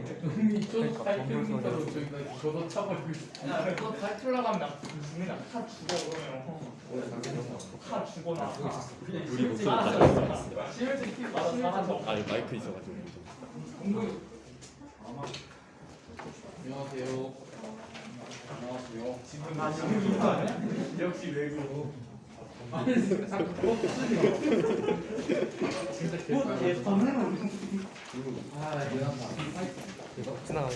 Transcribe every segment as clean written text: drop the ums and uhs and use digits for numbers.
이쪽 탈출니까로 저희가 저도 차버리고 있어. 야, 그거 탈출나가면 죽는다. 다 죽어 그러면. 다 죽어나. 우리 목소리 다 심해지 키 많아서. 아니 마이크 있어가지고 공부. 안녕하세요. 안녕하세요. 지금 이거 아니야? 역시 외국. 진짜 지나가게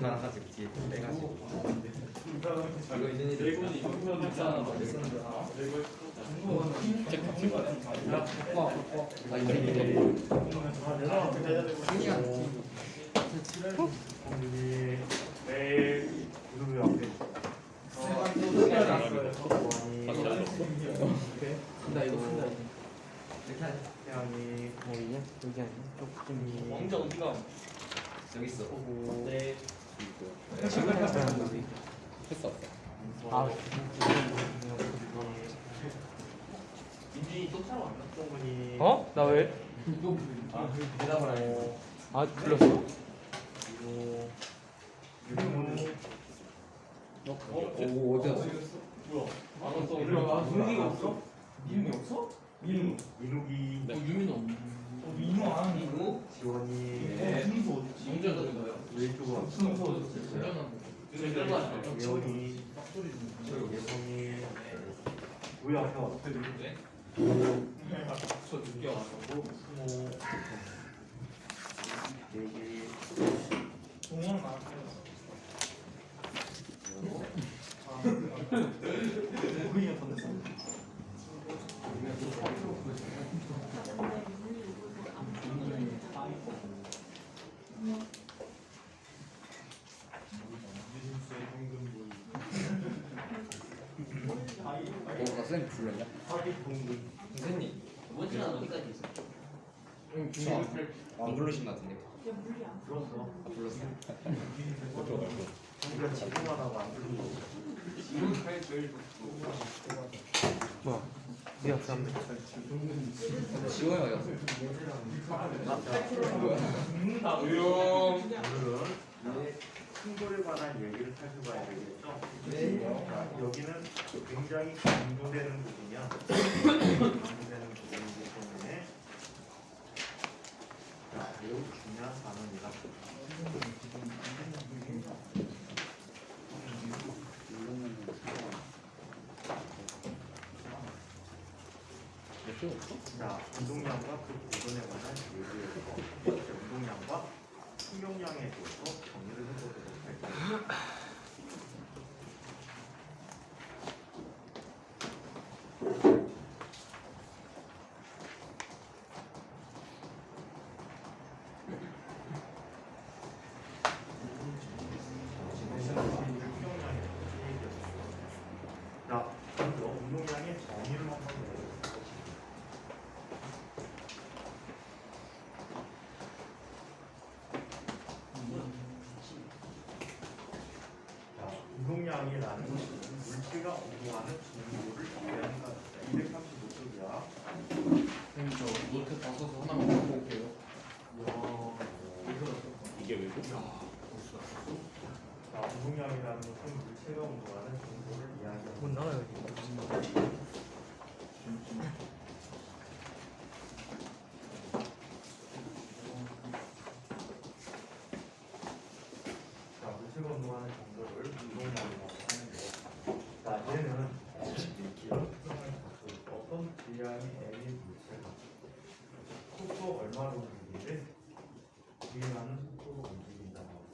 나가지고 뒤에 빼가지고 이거 이제 레고는 이거 있잖아. 나 이거 쓴다 이렇게 하자. 태양이 여기냐? 여기 아니야? 조금 왕자 어디가? 여기 있어. 네. 했어 아, 민준이 또 차로 왔나? 소문이 어? 나 왜? 대답을 안 했어. 아 불렀어? 그리고 유리모는 오 어디 갔어? 뭐야? 또 우리가 민기가 없어? 민이 없어? 민우. 민욱이 유민도 없네. 민우 안 하니? 민우? 지원이 민수 어딨지? 영재가 어디가요? 왼쪽으로 왔어. 순서 어딨지? 지원이 예성이 우리 앞에 왔어. 저 늦게 와가지고. 스모 내기 동영 나왔어요. 우리가 보냈어. 선생님 불렀냐? 선생님 이번 시간 어디까지 있어? 안 부르신 것 같은데. 불렀어. 불렀어. 우리가 지금만 하고 안 부르는 거. 지금 칼 제일 뭐야? 네 학생들 지원이가 죽는다. 우영. 오늘은 충돌에 관한 얘기를 살펴봐야 되겠죠? 자, 여기는 굉장히 강조되는 부분이야. 강조되는 부분이기 때문에 자, 매우 중요한 단어입니다. 자, 운동량과 그 구분에 관한 얘기에서 운동량과 충격량에 대해서 정의를 해보도록 할게요. 자, 먼저 운동량의 정의를 한번 해보겠습니다. 자, 운동량이라는 것은 물체가 운동하는 정도를 얘기하는 것입니다. 235쪽이야. 선생님 저 노트 다 써서 하나만 갖고 올게요. 이게 왜고? 자, 운동량이라는 것은 물체가 운동하는 정도를 이야기하는 못 나가요 자, 물체가 운동하는 정도를 운동량이라고 하는데, 자, 얘는 이런 특성을 갖고 있고, 어떤 질량의 M의 물체가 속도 얼마로 움직이는데 주행하는 속도로 움직인다고 하고,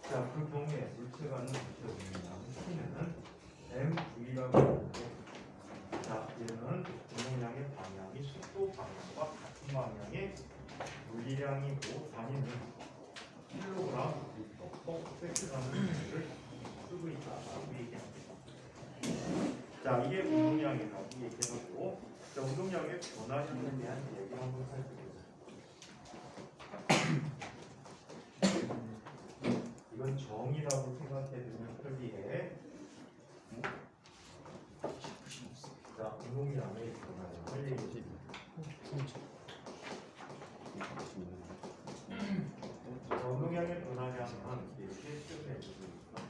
자, 그 경우에 물체가 하는 물체 운동량은 T는 mv라고 하는데, 자, 얘는 운동량의 방향이 속도 방향과 같은 방향의 물리량이고 단위는 킬로그램 리터 섹스라는 단위를 쓰고 있다라고 얘기합니다. 자, 이게 운동량이라고 얘기하고, 자, 운동량의 변화량에 대한 얘기 한번 살펴보겠습니다. 이건 정이라고 생각해두면 편리해. 자, 운동량의 변화량을 얘기해줍니다. 운동량의 변화량은 이렇게 표현해 주니까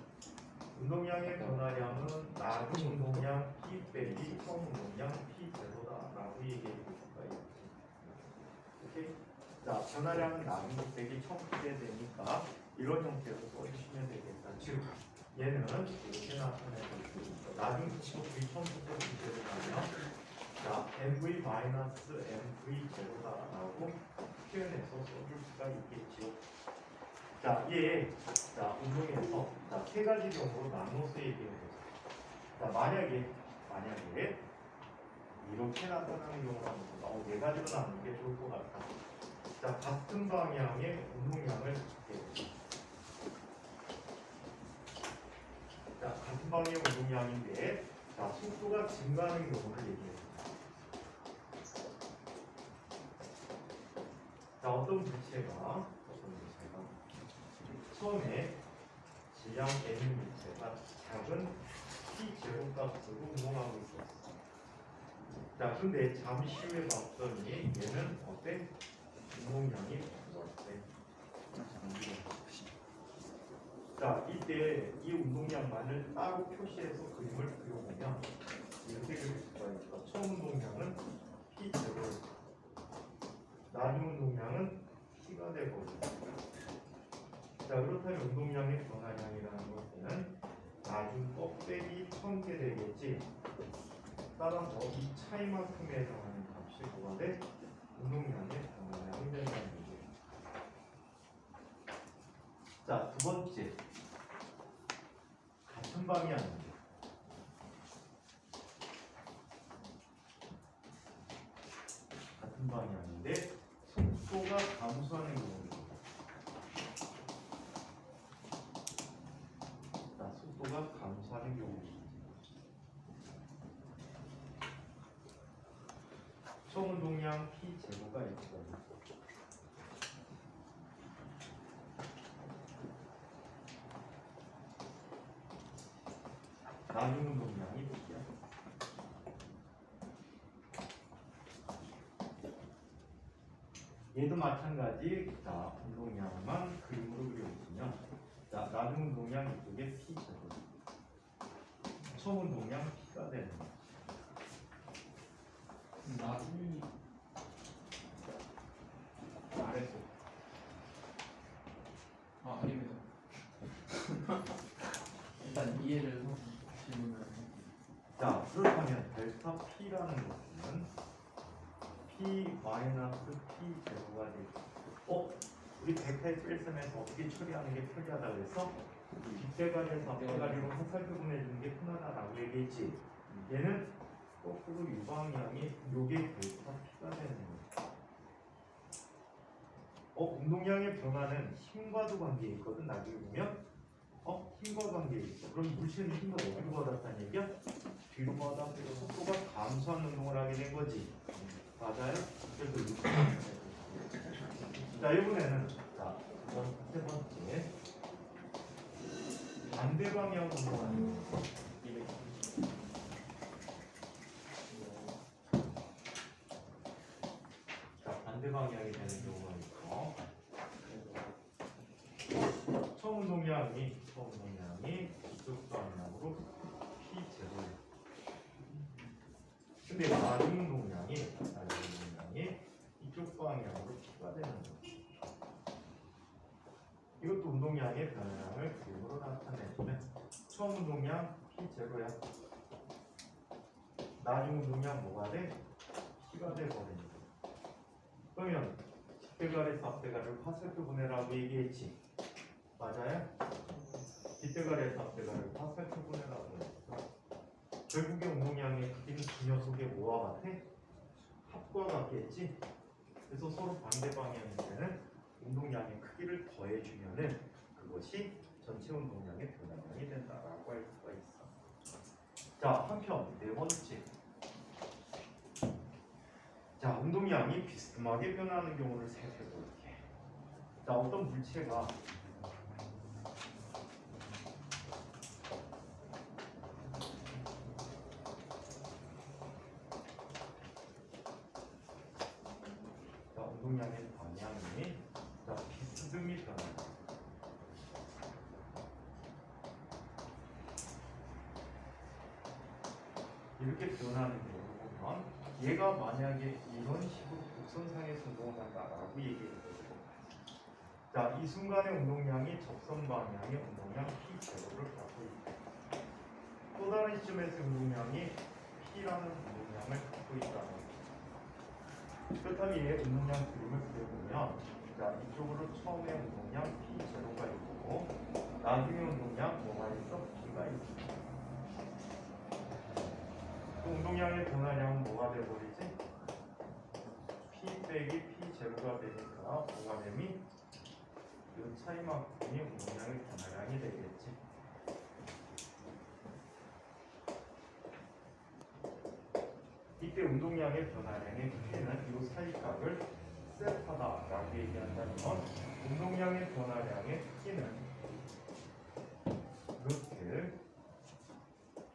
운동량의 변화량은 낮은 운동량 P 빼기 총 운동량 P 제로다라고 얘기해 줄 수가 있지. 오케이? 자, 변화량은 낮은 것 빼기 총 P에 되니까 이런 형태로 써주시면 되겠다. 즉, 얘는 이렇게 나타내고 있고 낮은 것 빼기 처음부터 P제로 가면 자, MV 마이너스 MV 제로다라고 표현해서 써줄 수가 있겠지요. 자, 자, 운동에서 자, 세 가지 경우로 나눠서 얘기해보세요. 자, 만약에 이렇게 나타나는 경우가 있고, 네 가지로 나누는 게 좋을 것 같다. 자, 같은 방향의 운동량을 해보세요. 자, 같은 방향의 운동량인데, 자, 속도가 증가하는 경우를 얘기해요. 자, 어떤 물체가 처음에 질량 N 물체가 작은 P0 값으로 운동하고 있었어. 자, 근데 잠시 후에 봤더니 얘는 어때? 운동량이 어때? 자, 이때 이 운동량만을 따로 표시해서 그림을 그려보면 이렇게 그릴 수가 있어. 처음 운동량은 P0, 낮은 운동량은 P가 되거든요. 자, 그렇다면 운동량의 변화량이라는 것은 낮은 껍데기 1000개 되겠지. 따라서 이 차이만큼에 해당하는 값이 뭐가 돼? 운동량의 변화량이 된다는 거죠. 자, 두 번째. 같은 방향인데 속도가 감소하는 경우입니다. 자, 속도가 감소하는 경우입니다. 총 운동량 P 제곱가 있고 낮은 운동량이 P야. 얘도 마찬가지. 자, 운동량만 그림으로 그려보시면 자, 낮은 운동량 이쪽에 P 제곱, 총 운동량 P가 되는 거야. 나중에 아래서 아닙니다. 일단 이해를 질문을 자, 그렇다면 델타 P라는 것은 P 마이너스 P 제로가 되고 우리 벡터의 뺄셈에서 어떻게 처리하는 게 편리하다 그래서 빗대가리에서 앞대가리로 화살표 보내주는 게 편하다라고 얘기했지. 얘는 거꾸로 유방향이 요게 델타 P가 되는 거예요. 운동량의 변화는 힘과도 관계에 있거든. 나중에 보면 힘과 관계에 있어. 그럼 물체는 힘을 어디로 받았다는 얘기야? 뒤로 받아. 속도가 감소하는 운동을 하게 된 거지. 맞아요? 그래서 이렇게. 자, 이번에는 자, 세 번째 반대 방향 운동하는 거. 자, 반대 방향이 되는 경우가 있고, 처음 운동량이 이쪽 방향으로 P0. 근데 낮은 운동량이 이쪽 방향으로 P가 되는 거죠. 이것도 운동량의 변화량을 그림으로 나타내주면 처음 운동량 P0야. 낮은 운동량 뭐가 돼? P가 돼버리는 거야. 그러면 뒷대가리에서 앞대가리를 화살표 보내라고 얘기했지. 맞아요? 뒷대가리에서 앞대가리를 화살표 보내라고 했어. 결국에 운동량의 크기는 두 녀석의 뭐와 같아? 합과 같겠지? 그래서 서로 반대 방향일 때는 운동량의 크기를 더해주면은 그것이 전체 운동량의 변화량이 된다라고 할 수가 있어. 자, 한편 네 번째. 자, 운동량이 비스듬하게 변하는 경우를 살펴볼게. 자, 어떤 물체가 운동량의 방향이 비스듬히 변한다. 이렇게 변하는 경우 보면 얘가 만약에 이런 식으로 곡선상에서 운동을 한다라고 얘기해요. 자, 이 순간의 운동량이 접선 방향의 운동량 P0를 갖고 있다. 또 다른 시점에서 운동량이 P라는 운동량을 갖고 있다는 거죠. 그렇다면 얘 운동량 그림을 그려보면 자, 이쪽으로 처음에 운동량 P0가 있고 나중에 운동량 뭐가 있어? P가 있어. 그 운동량의 변화량은 뭐가 되어버리지? P 빼기 P0가 되니까 뭐가 되니? 이 차이만큼이 운동량의 변화량이 되겠지. 이때 운동량의 변화량의 P는 이 사이값을 세타다라고 얘기한다면 운동량의 변화량의 P는 루트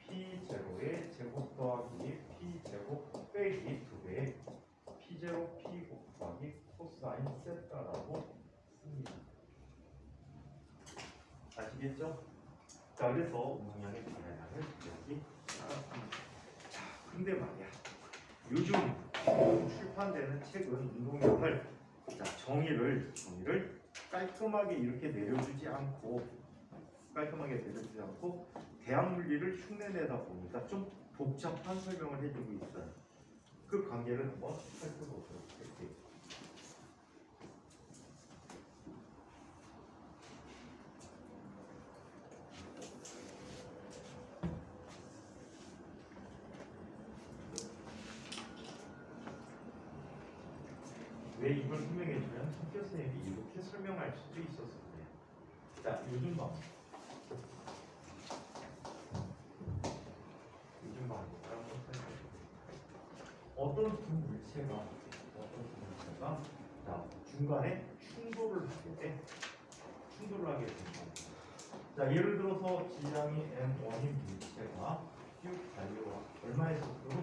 P0의 제곱 더하기 P0 빼기 2배의 P0 P 곱하기 코사인 세타라고 씁니다. 아시겠죠? 자, 그래서 운동량의 변화량을 여기 알았습니다. 자, 근데 말이야. 요즘 출판되는 책은 운동량을 정의를 깔끔하게 이렇게 내려주지 않고 대학 물리를 흉내내다 보니까 좀 복잡한 설명을 해주고 있어요. 그 관계를 한번 살펴보도록 할게요. 왜 이걸 설명해주면 성격 선생님이 이렇게 설명할 수도 있었어요. 자, 요즘 방 어떤 두 물체가 자, 중간에 충돌을 하게 됩니다. 자, 예를 들어서 질량이 m1인 물체가 쭉 달려와 얼마의 속도로?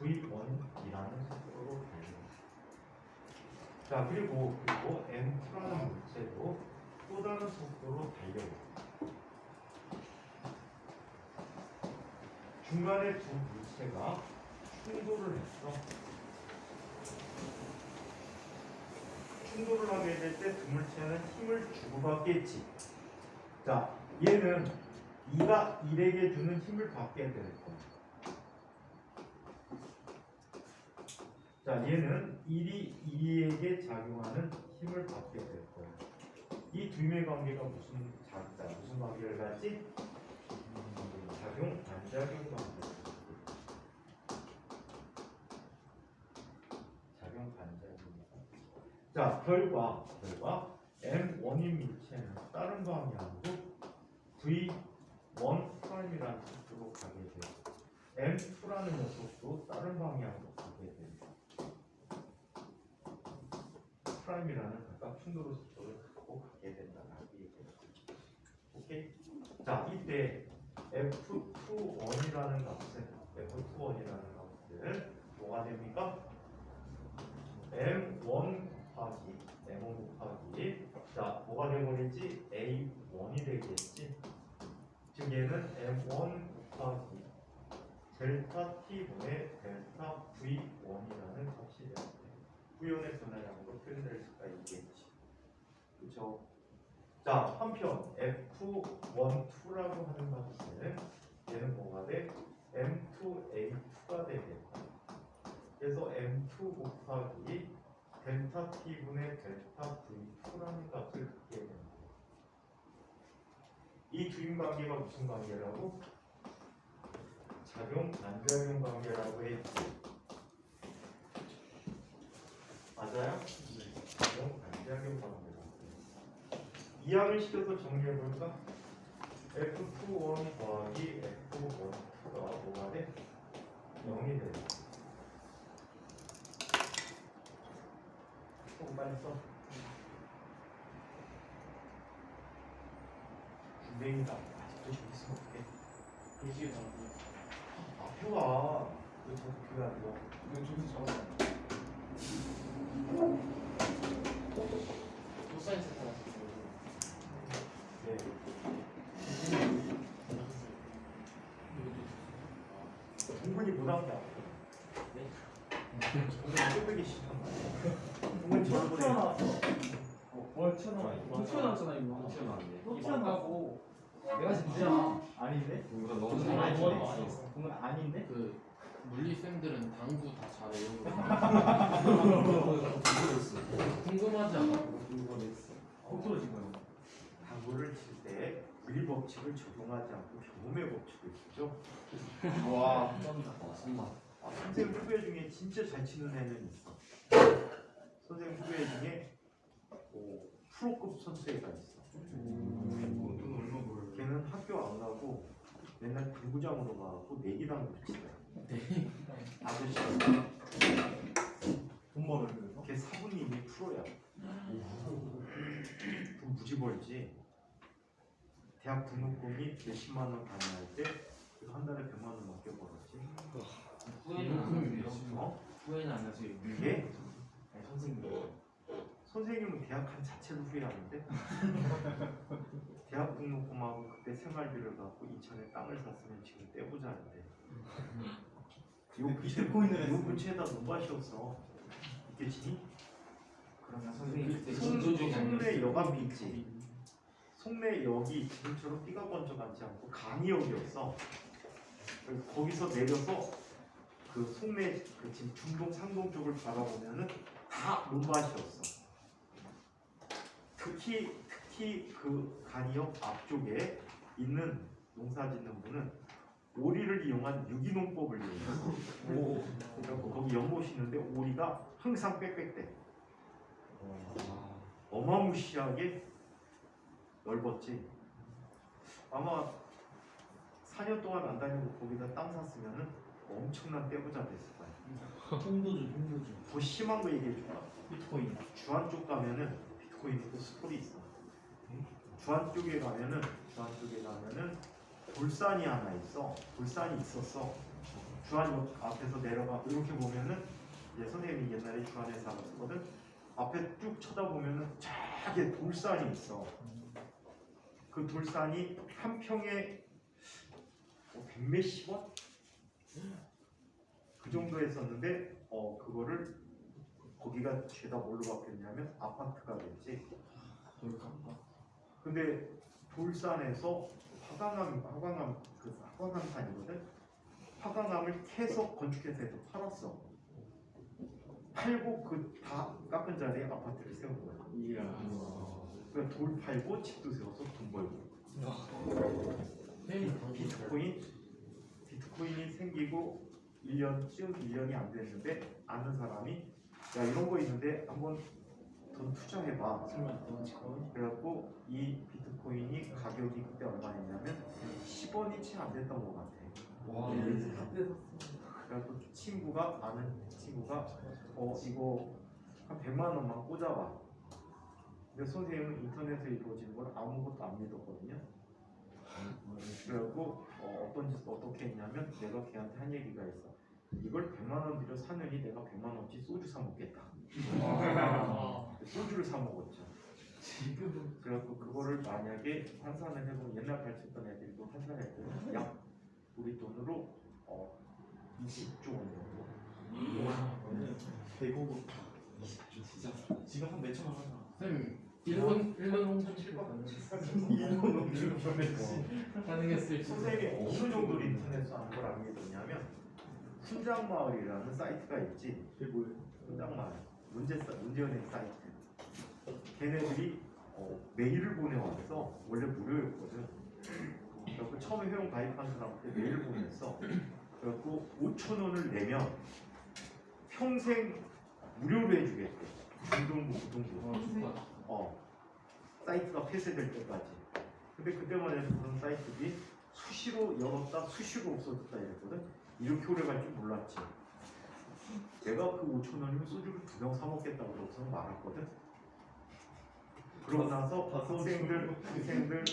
v1이라는 속도로 달려와. 자, 그리고 m2라는 물체도 또 다른 속도로 달려와. 중간에 두 물체가 충돌을 했어. 충돌을 하게 될 때 두 물체는 힘을 주고받겠지. 자, 얘는 2가 1에게 주는 힘을 받게 될 거야. 자, 얘는 1이 2에게 작용하는 힘을 받게 될 거야. 이 두 명의 관계가 무슨 관계를 갖지? 작용, 반작용 관계. 자, 결과 M1인 물체는 다른 방향으로 V1'이라는 속도로 가게 돼요. M2라는 녀석도 다른 방향으로 가게 됩니다. 프라임이라는 각각 충돌의 속도를 갖고 가게 된다라고 얘기해요. 오케이? 자, 이때 F21이라는 값은 뭐가 됩니까? M1 곱하기 M1 곱하기 자, 뭐가 되어버리지? A1이 되겠지. 즉 얘는 M1 곱하기 델타 T분의 델타 V1이라는 값이 됩니다. V1의 변화량으로 표현될 수가 있겠지. 그렇죠? 자, 한편 F12라고 하는 값은 얘는 뭐가 돼? M2A2가 되겠다. 그래서 M2 곱하기 델타 T분의 델타 V2라는 값을 갖게 됩니다. 이 두인 관계가 무슨 관계라고? 작용, 반작용 관계라고 했지. 맞아요? 작용, 반작용 관계라고 했지. 이항을 시켜서 정리해볼까? F21 더하기 F12가 뭐가 돼? 0이 돼. 조금 빨리 써. 준비입니다. 아직도 저기 있으면 어떡해. 글씨에 나오고 앞에 와. 왜 저기 그게 아니야? 이거 저기서 잡았잖아. 코사인 세타 같은 거. 네. 이건 저번에 튀어나왔어. 뭘 튀어나와? 또 튀어나왔잖아 이거. 튀어나왔네. 또 튀어나왔고. 내가 진짜 아닌데? 우선 너무 아니, 잘하는 뭐, 거 아니, 있어. 그건 아닌데? 그 물리쌤들은 당구 다 잘해요. 궁금하지 않아? 컨트롤 지금. 당구를 칠 때 물리 법칙을 적용하지 않고 경험의 법칙을 쓰죠. 와. 아, 선생님 후배 중에 진짜 잘 치는 애는 있어. 선생님 후배 중에 프로급 선수애가 있어. 걔는 학교 안 가고 맨날 당구장으로 가고 내기당구 치더라. 아저씨. 돈 벌어요. 걔 사부님이 프로야. 돈 무지 벌지. 대학 등록금이 몇십만 원 단위할 때 한 달에 100만 원 넘게 벌었지. 후회는 안 하세요? 어? 후회는 안 하세요? 걔? 아니, 선생님. 선생님은 대학한 자체를 후회하는데 대학 등록금하고 그때 생활비를 갖고 이천에 땅을 샀으면 지금 떼부자인데 요 비트코인을 요 근처에다 논밭이었어. 있겠지? 그러면 선생님 그때 송내 여감이 있지. 송내역이 지금처럼 삐가 번쩍하지 않고 강의역이었어. 그래서 거기서 내려서 그 송내 그 지금 중동 상동 쪽을 바라보면은 다 논밭이었어. 특히 그 강의역 앞쪽에 있는 농사짓는 분은 오리를 이용한 유기농법을 이용했어. 그러니까 거기 연못 있는데 오리가 항상 빽빽대. 어마무시하게 넓었지. 아마 4년 동안 안 다니고 거기다 땅 샀으면은 엄청난 떼부자 됐을 거야. 힘도죠. 더 심한 거 얘기해 줄까? 비트코인. 주안 쪽 가면은 비트코인도 스토리 있어. 주안 쪽에 가면은 돌산이 하나 있어. 돌산이 있었어. 주안역 앞에서 내려가 이렇게 보면은 이제 선생님이 옛날에 주안에 살았거든. 앞에 쭉 쳐다보면은 저기 돌산이 있어. 그 돌산이 한 평에 100몇십 원? 그 정도 했었는데 그거를 거기가 죄다 뭘로 바뀌었냐면 아파트가 됐지. 근데 돌산에서 화강암산이거든. 화강암을 캐서 건축해서 팔았어. 팔고 그 다 깎은 자리에 아파트를 세운 거야. 그러니까 돌 팔고 집도 세워서 돈 벌고. 비트코인이 생기고 1년이 안 됐는데 아는 사람이 야 이런 거 있는데 한번 돈 투자해봐. 그래갖고 이 비트코인이 가격이 그때 얼마였냐면 10원이 채 안 됐던 것 같아. 그래갖고 아는 친구가 이거 한 100만 원만 꽂아봐. 근데 선생님은 인터넷에 이루어지는 걸 아무것도 안 믿었거든요. 그래갖고 어떻게 했냐면 내가 걔한테 한 얘기가 있어. 이걸 100만 원 들여 사느니 내가 100만 원치 소주 사 먹겠다. 소주를 사 먹었죠. 그래갖고 그거를 만약에 환산을 해보면 옛날 가르쳤던 애들도 환산했더니 약 우리 돈으로 20조 원 정도. 대고급. 지금 한 몇천만 하나. 쌤 일본 홍준 칠것 일본 농주를 가능했을지. 선생님이 어느 정도로 인터넷에서 하는 걸 안 믿었냐면 순장마을이라는 사이트가 있지. 그게 뭐예요? 순장마을 문제은행 사이트. 걔네들이 메일을 보내와서 원래 무료였거든. 그래서 처음에 회원 가입한 사람한테 메일을 보냈어. 그래갖고 5,000원을 내면 평생 무료로 해주겠대. 중등부, 고등부. 사이트가 폐쇄될 때까지. 근데 그때만 해도 그런 사이트들이 수시로 열었다 수시로 없어졌다 이랬거든. 이렇게 오래 갈 줄 몰랐지. 내가 그 5,000원이면 소주를 2병 사 먹겠다고 그러고서 말았거든. 그러고 나서 학생들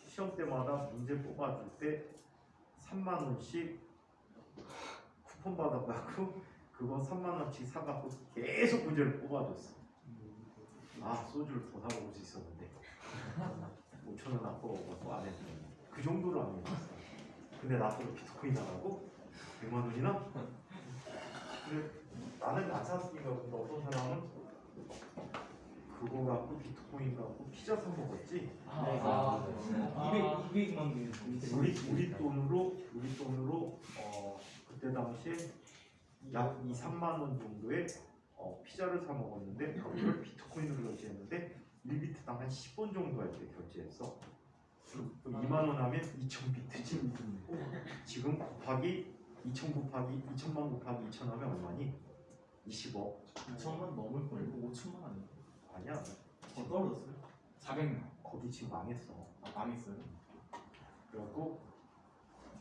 시험 때마다 문제 뽑아줄 때 3만 원씩 쿠폰 받아가고 그거 3만 원씩 사갖고 계속 문제를 뽑아줬어. 소주를 더 사먹을 수 있었는데 5,000원 아까워갖고 안 했더니 그 정도로 안 했었어. 근데 나도 비트코인 나가고 100만 원이나? 근데 나는 안 샀으니까. 근데 어떤 사람은 그거 갖고 비트코인 갖고 피자 사 먹었지. 200만 개. 우리 돈으로 그때 당시에 약 2, 3만 원 정도의 피자를 사 먹었는데 그걸 비트코인으로 결제했는데 1비트당 한 10원 정도 할 때 결제했어. 그럼 2만 원 하면 2,000비트지. 지금 곱하기 2,000 곱하기 2,000만 곱하기 2,000 하면 얼마니? 20억. 2천만 넘을 걸. 5천만 아니야? 아니야. 더 떨어졌어요? 400만. 거기 지금 망했어. 망했어요. 그래갖고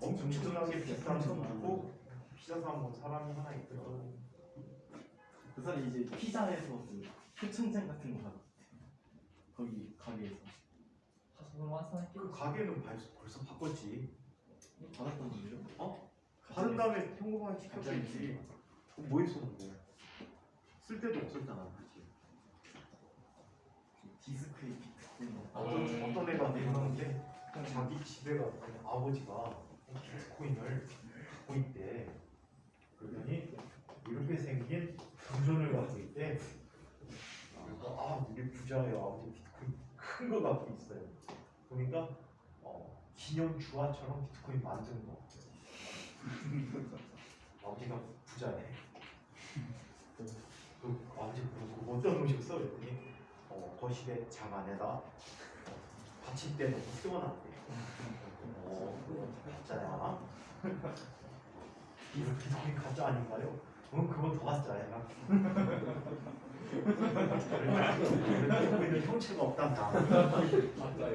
엄청나게 비싼 돈 주고 피자 사 먹은 사람이 하나 있더라고. 그 사람이 이제 피자에서 그 표창장 같은 거 받았대. 거기 가게에서. 그 가게는 벌써 바꿨지. 받았던 분이죠? 받은 다음에 현금화 시켰겠지. 그럼 뭐 했었는데? 쓸 데도 없었잖아, 그렇지? 디스크의 비트코인. 어떤 애가 내렸는데 자기 집에 가서 아버지가 비트코인을 갖고 있대. 그러더니 이렇게 생긴 동전을 갖고 있대. 그러니까 우리 부자예요. 아버지 비트코인 큰 거 갖고 있어요. 그러니까 기념 주화처럼 비트코인 만드는 거. 아버지가 부자네. 그 아버지 그거 어떤 오셨어? 그랬더니 거실에 장 안에다 받침대 놓고 세워놨대. 가짜야. 이거 비트코인 가짜 아닌가요? 그건 더 가짜야. 비트코인은 형체가 없단다.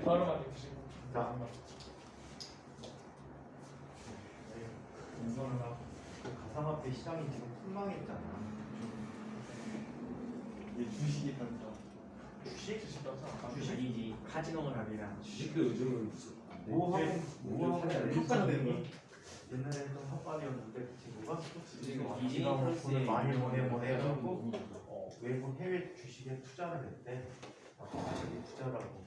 바로 맞으시고. 자, 그 가상화폐 시장이 지금 폭망했잖아. 이게 주식이 단다. 주식? 아니지. 카지노가 아니라. 주식도 요즘은 뭐하고 효과가 되는 거야. 옛날에 좀 헛발이었는데 그 친구가 이제 돈을 많이 보내고 외국 해외 주식에 투자를 했대. 자기 투자라고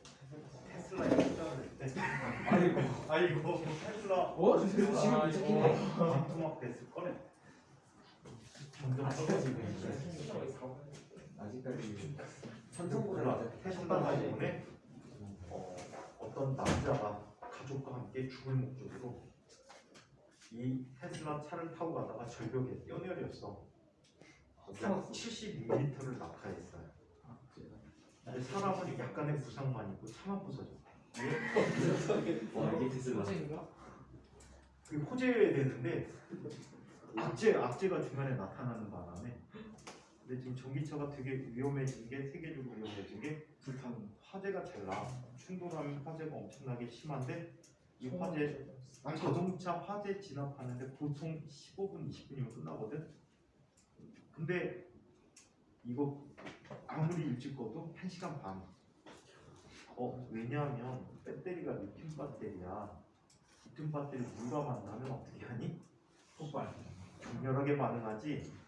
테슬라에 투자를 했대. 아이고 테슬라 지금 반토막 됐을 거래. 점점 떨어지고 있어. 아직까지 테슬라 때문에 어떤 남자가 가족과 함께 죽을 목적으로 이 테슬라 차를 타고 가다가 절벽에 뛰어내렸어. 약 72m를 낙하했어요. 근데 사람은 약간의 부상만 있고 차만 부서졌대. 이게 테슬라. 그 호재되는데 악재가 중간에 나타나는 바람에 근데 지금 전기차가 되게 위험해진 게 세계적으로 위험해진 게 불타는. 화재가 잘 나. 충돌하면 화재가 엄청나게 심한데 이 화재 자동차 화재 진압하는데 보통 15분 20분이면 끝나거든. 근데 이거 아무리 일찍 꺼도 1시간 반. 왜냐하면 배터리가 리튬 배터리야. 리튬 배터리 물과 만나면 어떻게 하니? 폭발. 격렬하게 반응하지.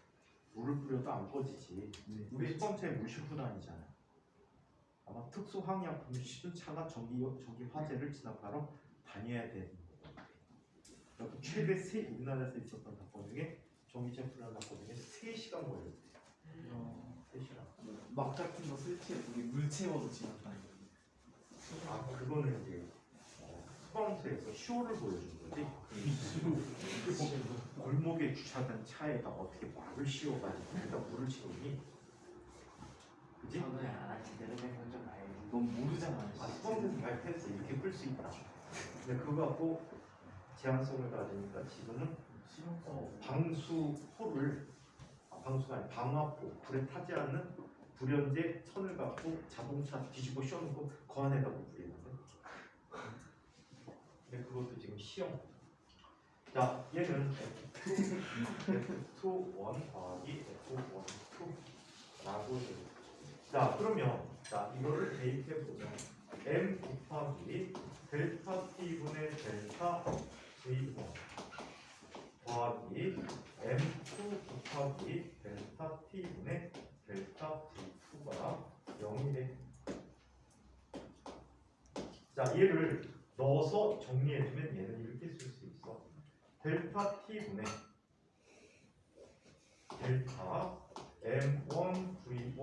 물을 뿌려도 안 꺼지지. 우리 수범차에 물 싣고 다니잖아. 아마 특수 항의약품을 싣은 차가 전기 화재를 진압하러 다녀야 돼. 그래서 최대 우리나라에서 있었던 사건 중에 전기차 불난 사건 중에 3시간 걸렸대. 3시간. 막 같은 거 설치해 거기 물 채워서 지났다는 거. 그거는 이제 소방서에서 쇼를 보여준 거지. 골목에 주차된 차에다 어떻게 막을 씌워가지고 일단 물을 채우니. 그지? 저거야 제대로 된 건좀 알지. 넌 모르잖아. 소방서에서 발표해서 이렇게 끌 수 있다. 근데 그거 갖고 제한성을 가지니까 지금은 방수가 아니라 방화포, 불에 타지 않는 불연제 천을 갖고 자동차 뒤집어 씌워놓고 그 안에다 뿌리는데. 근데 그것도 지금 시험. 자, 얘는 F2 1 더하기 F1 2라고 돼요. 자, 그러면 이거를 대입해 보면 M 곱하기 델타 T분의 델타 V1 더하기 M2 곱하기 델타 T분의 델타 V2가 0이 돼. 자, 얘를 넣어서 정리해주면 얘는 이렇게 쓸 수 있어. 델타 T분의 델타 M1 V1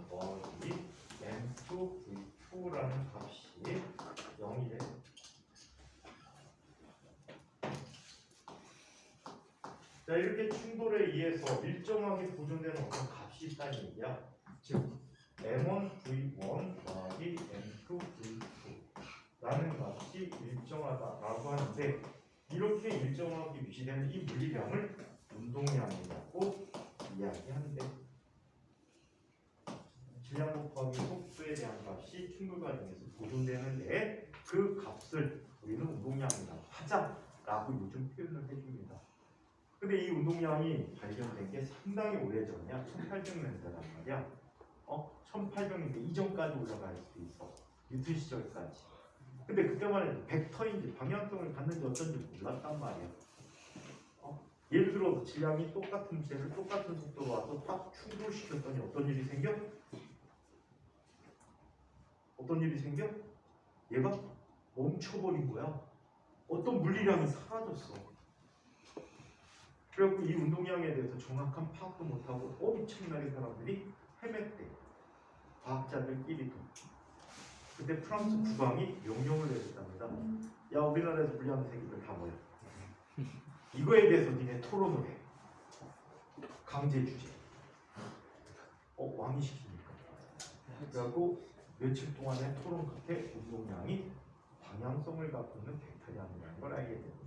더하기 M2 자, 이렇게 충돌에 의해서 일정하게 보존되는 어떤 값이 있다는 얘기야. 즉 M1 V1 더하기 M2 V2라는 값이 일정하다라고 하는데, 이렇게 일정하게 유지되는 이 물리량을 운동량이라고 이야기하는데, 질량 곱하기 속도에 대한 값이 충돌 과정에서 보존되는데 그 값을 우리는 운동량이라고 하자라고 요즘 표현을 해줍니다. 근데 이 운동량이 발견된 게 상당히 오래전이야. 1800년대란 말이야. 1800년대 이전까지 올라갈 수도 있어. 뉴턴 시절까지. 근데 그때만 해도 벡터인지 방향성을 갖는지 어쩐지 몰랐단 말이야. 예를 들어 질량이 똑같은 무게를 똑같은 속도로 와서 딱 충돌시켰더니 어떤 일이 생겨? 어떤 일이 생겨? 얘가 멈춰버린 거야. 어떤 물리량이 사라졌어. 그래갖고 이 운동량에 대해서 정확한 파악도 못하고 엄청나게 사람들이 헤맸대. 과학자들끼리도. 그때 프랑스 국왕이 명령을 내렸답니다. 야, 우리나라에서 물리하는 새끼들 다 모여. 이거에 대해서 니네 토론을 해. 강제 주제. 왕이 시키니까. 그래갖고 며칠 동안의 토론 끝에 운동량이 방향성을 갖고 있는 벡터량이라는 걸 알게 됐대.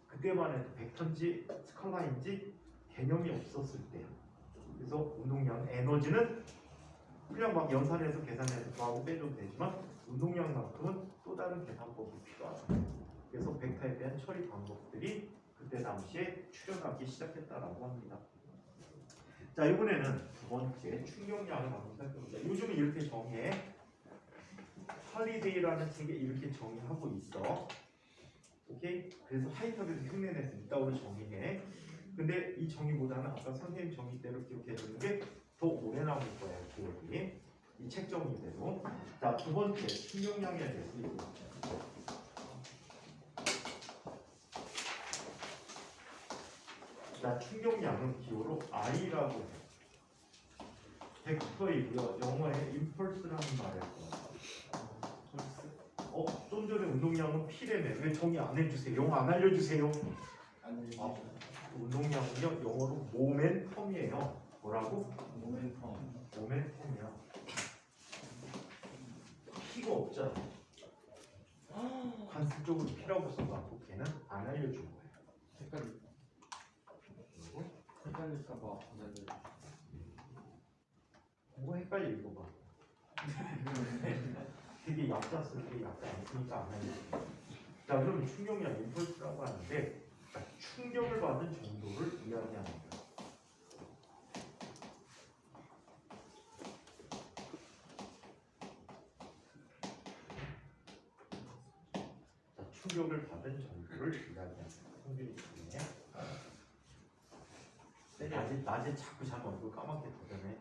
그때만 해도 벡터인지 스칼라인지 개념이 없었을 때. 그래서 운동량 에너지는 그냥 막 연산해서 계산해서 더하고 빼줘도 되지만 운동량만큼은 또 다른 계산법이 필요하다. 그래서 벡터에 대한 처리 방법들이 그때 당시에 출현하기 시작했다라고 합니다. 자, 이번에는 두 번째 충격량을 한번 살펴보자. 요즘은 이렇게 정의해. 헐리데이라는 책에 이렇게 정의하고 있어. 오케이? 그래서 하이탑에서 흉내냈으니까 우리 정의해. 근데 이 정의보다는 아까 선생님 정의대로 기억해주는 게 더 오래 남을 거야, 기억이. 이 책 정의대로. 자, 두 번째 충격량에 대해서 이거. 자, 충격량은 기호로 I라고 해. 벡터이고요. 영어에 임펄스라는 말을 써요. 좀 전에 운동량은 P래매. 왜 정의 안 해주세요? 영어 안 알려주세요? 운동량은요, 영어로 모멘텀이에요. 뭐라고? 모멘텀이야. P가 없잖아. 관습적으로 P라고 써갖고 걔는 안 알려준 거예요. 헷갈릴까봐 안 알려줘. 뭐 헷갈려 읽어봐. 되게 약자 쓸 때 약자 안 쓰니까 안 알려줘. 자, 그럼 충격량 임펄스라고 하는데 충격을 받은 정도를 이야기하는 거예요. 자, 충격을 받은 정도를 이야기하는 성질이 중에 낮에 자꾸 자면 얼굴 까맣게 도전해.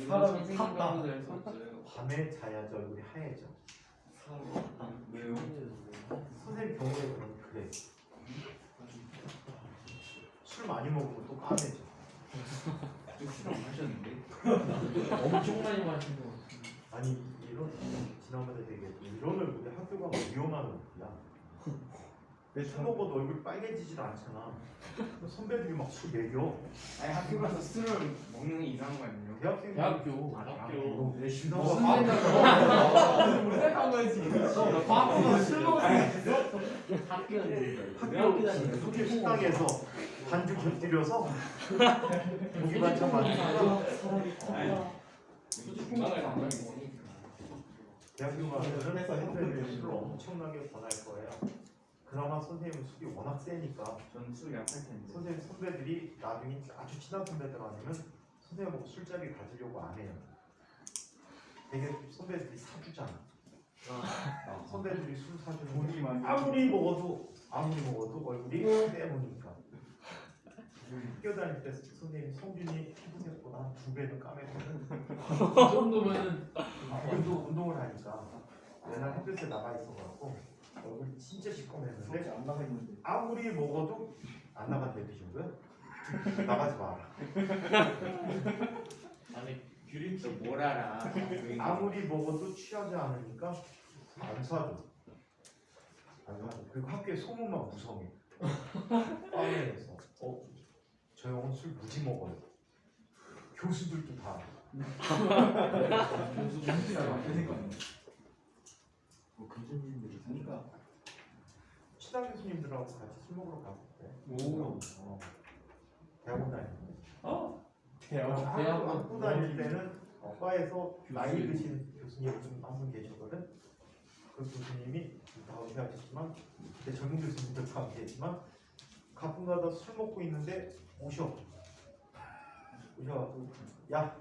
사람 탔다. 밤에 자야지 얼굴이 하얘져. 왜요? 선생님 경우에 그러면 그래. 술 많이 먹으면 또 까매져. 술을 마셨는데? 엄청 많이 마신 거 같은데. 아니 이런 지난번에 되게 이런 얼굴이 학교 가면 위험한 얼굴이야. 술 먹어도 얼굴 빨개지질 않잖아. 선배들이 막 술 먹여. 아니 학교 가서 술을 먹는 게 이상한 거 아니에요? 대학생 대학교. 학교 내 무슨 신나고 생각한 거지. 과학보다 술 먹을 수 있어? 학교 숙회 식당에서 반죽 곁들여서 고기 반찬 만들고 중간에 안 하는 거니? 대학교 가면은 선배들이 술을 엄청나게 권할 거예요. 그나마 선생님은 술이 워낙 세니까 저는 술 약할 텐데. 선생님 선배들이 나중에 아주 친한 선배들 아니면 선생님하고 술자리 가지려고 안 해요. 되게 선배들이 사주잖아. 선배들이 술 사주는 돈이 많이. 아무리 먹어도 얼굴이 때우니까. 학교 다닐 때 선생님 성준이 피부색보다 한 2배는 까매거든. 그 정도면은 운동을 하니까 맨날 햇볕에 나가 있어갖고 얼굴이 진짜 시커맸는데 안 나가 있는데. 아무리 먹어도 안 나간대 드신 거야? 나가지 마라. 아니 너 뭘 알아? 아무리 먹어도 취하지 않으니까 안 사줘. 그리고 학교에 소문만 무성해. 과에서 저 형은 술 무지 먹어요. 교수들도 다. 교수님들이 사니까 친한 교수님들하고 같이 술 먹으러 갔대. 오. 대학원 다닐 때. 대학원 학교 다닐 때는 과에서 나이 드신 교수님 한 분 계셨거든. 그 교수님이 다 은퇴하셨지만 그때 젊은 교수님들 다 계시지만 가끔가다 술 먹고 있는데 오셔갖고 야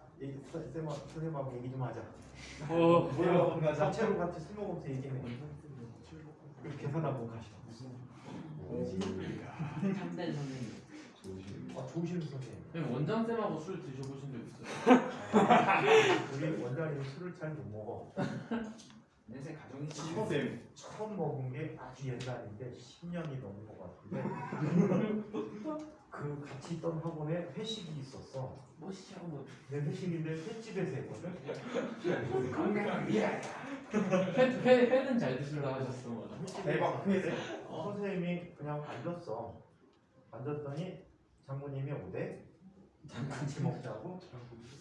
선생님하고 얘기 좀 하자. 뭐야? 자체로 같이 술 먹으면서 얘기해. 그리고 계산하고 가셔. 참된 선생님. 좋으신 선생님. 원장 쌤하고 술 드셔보신 적 있어요? 우리 원장님 술을 잘 못 먹어. 내세 가정이 처음 먹은 게 아주 옛날인데 10년이 넘은 것 같은데 그 같이 있던 학원에 회식이 있었어. 멋있죠. 내 회식인데 횟집에서 했거든. 회는 잘 드시려고 하셨어. 대박 회에서 선생님이 그냥 앉았어. 앉았더니 장모님이 오대. 같이 먹자고.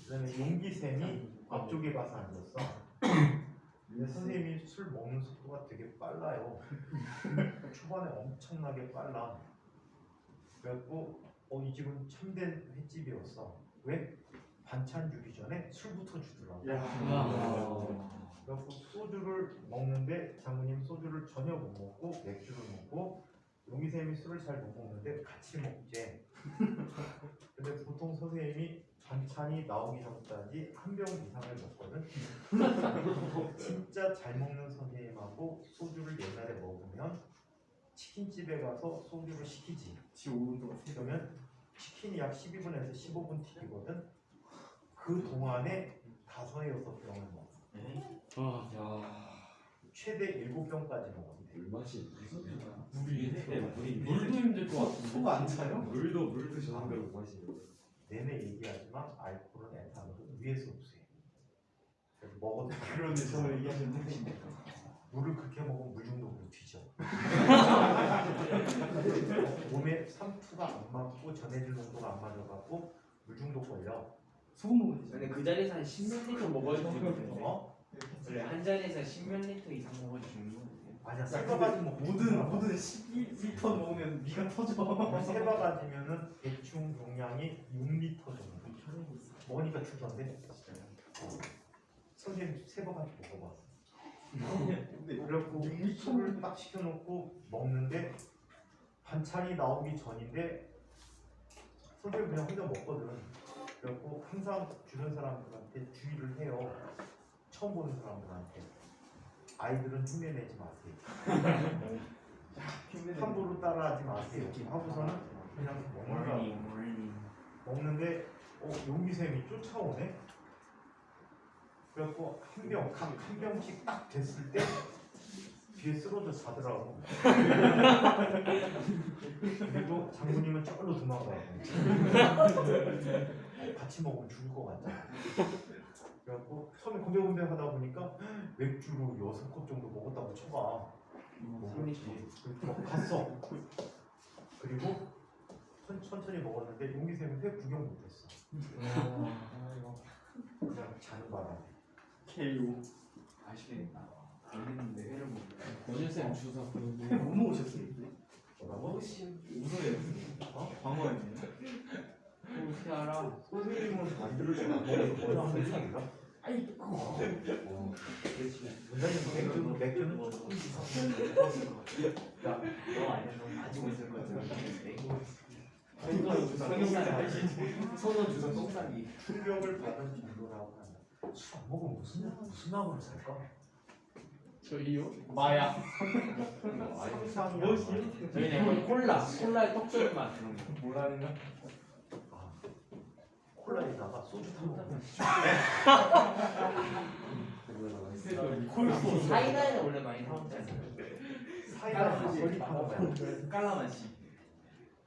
그다음에 용기쌤이 앞쪽에 가서 앉았어. 근데 선생님이 술 먹는 속도가 되게 빨라요. 초반에 엄청나게 빨라. 그래갖고 이 집은 참된 횟집이었어. 왜? 반찬 주기 전에 술부터 주더라고. 그래갖고 소주를 먹는데 장모님 소주를 전혀 못 먹고 맥주를 먹고 용기쌤이 술을 잘 못 먹는데 같이 먹재. 근데 보통 선생님이 반찬이 나오기 전까지 한 병 이상을 먹거든. 진짜 잘 먹는 선생님하고 소주를 옛날에 먹으면 치킨집에 가서 소주를 시키지. 그러면 치킨이 약 12분에서 15분 튀기거든. 그 동안에 5-6병을 먹어. 최대 7병까지 먹었대. 물맛이 물도 힘들 것 같은데. 속안 차요? 물도 저한대로 마시는 내내 얘기하지만 알코올은 에탄올은 위에서 흡수해. 그래서 먹어도 그런데 저는 얘기하시는 택시인데 물을 그렇게 먹으면 물 중독으로 뒤져. 몸에 삼투가 안 맞고 전해질 농도가 안 맞아갖고 물 중독 걸려. 소금 먹으면 근데 그 자리에서 한 10ml 먹어야 되는데 원래 한 자리에서 10ml 이상 먹어야 죽는 거예요. 아니야, 세 바가지 먹고 모든 12리터 먹으면 미가 터져. 세 바가지면은 대충 용량이 6리터 정도. 먹으니까 주던데. 선생님 세 바가지 먹어봤어. 그래갖고 술을 딱 시켜놓고 먹는데 반찬이 나오기 전인데 선생님 그냥 혼자 먹거든. 그래갖고 항상 주변 사람들한테 주의를 해요. 처음 보는 사람들한테 아이들은 흉내내지 마세요. 함부로 따라하지 마세요. 하고서는 그냥 먹는데 용기샘이 쫓아오네. 그래갖고 한 병씩 딱 됐을 때 뒤에 쓰러져 자더라고. 그리고 장모님은 저걸로 도망가요. 같이 먹으면 죽을 것 같잖아. 그래갖고 처음에 건배건배 하다 보니까 맥주로 6컵 정도 먹었다고 쳐봐. 먹었지. 그래서 갔어. 그리고 천천히 먹었는데 용기샘은 회 구경 못했어. 그냥 자는 바람에. KO. 아시겠다. 먹는데 회를 먹는 권일쌤 주사 회 못 먹으셨어요? 뭐라고? 무서워요. 광어였네요. 어떻게 알아? 선생님은 안주를 잘 안 먹어서 세상인가? 원장님 맥주는 조금 이상. 너 아니야? 가지고 있을 것 같은데. 손은 주사 똥싸기. 충격을 받은 정도라고 한다. 술 안 먹으면 무슨 약으로 살까? 저희요? 마약. 상상이 저희는 콜라에 떡소리 맛 그런 거. 뭐라는 거? 콜라에다가 소주 타고 사이다에는 원래 많이 사먹잖아요. 사이다 소리 타고 깔라맛이.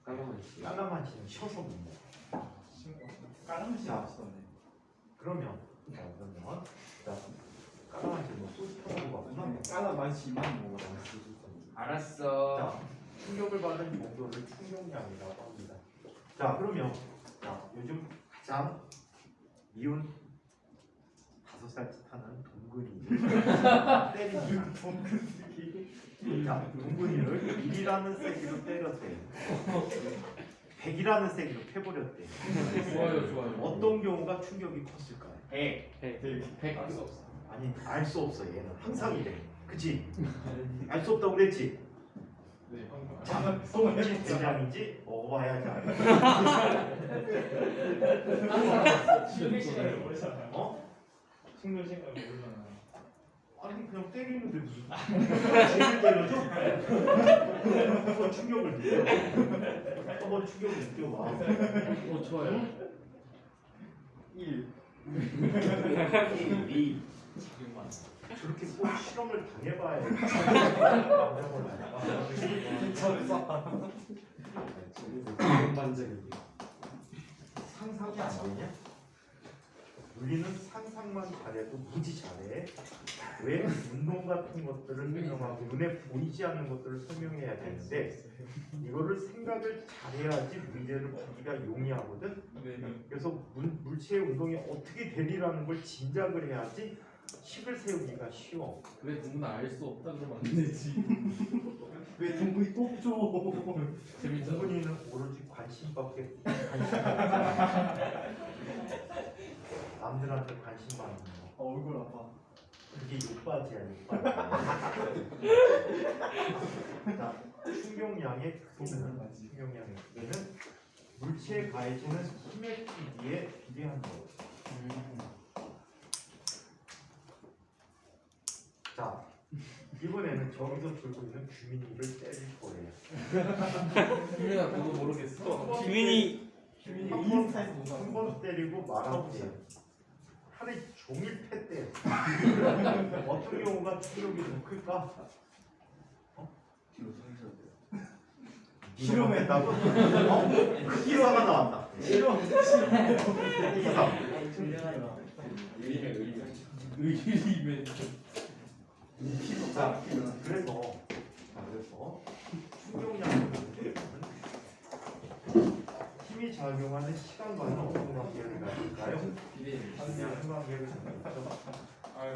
깔라만시는 쉬어서 못 먹어. 까랑시 아시던데. 그러면 깔라만시 뭐 소주 타고 가구나. 까라 맛이만 먹어라. 알았어. 자, 충격을 받은 정도를 충격량이라고 합니다. 자, 그러면 자, 요즘 가장 미운 5살 하는 동근이를 때리는 동근이. 자, 동근이를 1이라는 세기로 때렸대. 100이라는 세기로 패버렸대. 좋아요. 어떤 경우가 충격이 컸을까요? 100. 100. 알수 없어. 아니, 알 수 없어. 얘는 항상 이래. 그치? 알 수 없다고 그랬지? 네. 자, 똥인지 대장인지 먹어봐야지 알아. 충격 시간을 모르잖아요. 어? 충격 시간을 모르잖아요. 아니 그냥 때리는데 무슨 쟤를 때려줘? 한번 충격을 느껴. 한번 충격을 느껴봐. 좋아요. 1. 2. 저렇게 꼭 실험을 당해봐야 반적이 상상이 안 되냐? 우리는 상상만 잘해도 무지 잘해. 왜 운동 같은 것들을 설명하고 눈에 보이지 않는 것들을 설명해야 되는데 이거를 생각을 잘해야지 문제를 풀기가 용이하거든. 그래서 물체의 운동이 어떻게 되리라는 걸 짐작을 해야지 식을 세우기가 쉬워. 왜 누구나 알 수 없다 그러면 안 되지. 왜 동근이 또 줘? 재밌잖아. 동근이는 오로지 관심밖에 남들한테 관심 받는 거. 얼굴 아파. 그게 욕바지야, 욕바지. 자, 충격량의 극도는 충격량의 극도는 물체에 가해지는 힘의 크기에 비례한 거. 자, 이번에는 저기서 들고 있는 규민이를 때릴 거예요. 유민아 너도 모르겠어. 규민이 한번 때리고 말아보세요. 하루 종일 팼대요. 어떤 경우가 충격이 더 클까? 뒤로 서셔도 돼요. 실험했다고? 기사가 나왔다. 기사. 의리면 자, 그래서 충격량은 힘이 작용하는 시간과는 어떤 관계를 가질까요? 그냥 관계를 가지죠. 아유,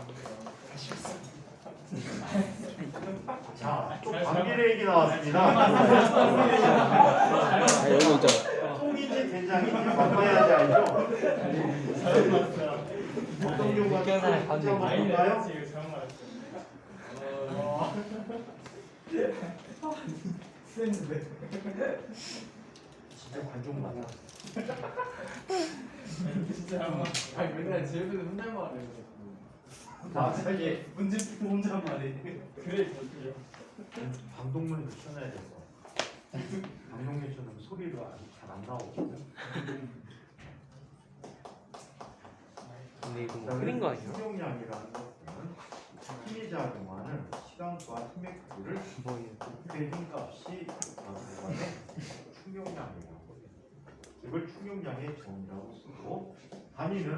자, 또 관계의 얘기 나왔습니다. 여기 있잖아. 똥인지 된장인지 바꿔야지 알죠? 어떤 경우가 한번 볼까요? 이거 잘못 말했어요. 진짜 관종 맞아. 진짜 잘못 말했어요. 아니 맨날 제 옆에서 혼날 말해. 나중에 문제 풀고 혼자 말해. 그래, 저기요. 방독면을 쳐놔야 돼서 방독면 쳐놓으면 소리가 아직 잘 안 나오거든. 근데 이거 자, 흐린 거 아니야? 충격량이라는 것은 힘이 작용하는 시간과 힘의 크기를 곱해 힘값이 나타내는 충격량이라고 합니다. 이걸 충격량의 정의라고 쓰고 단위는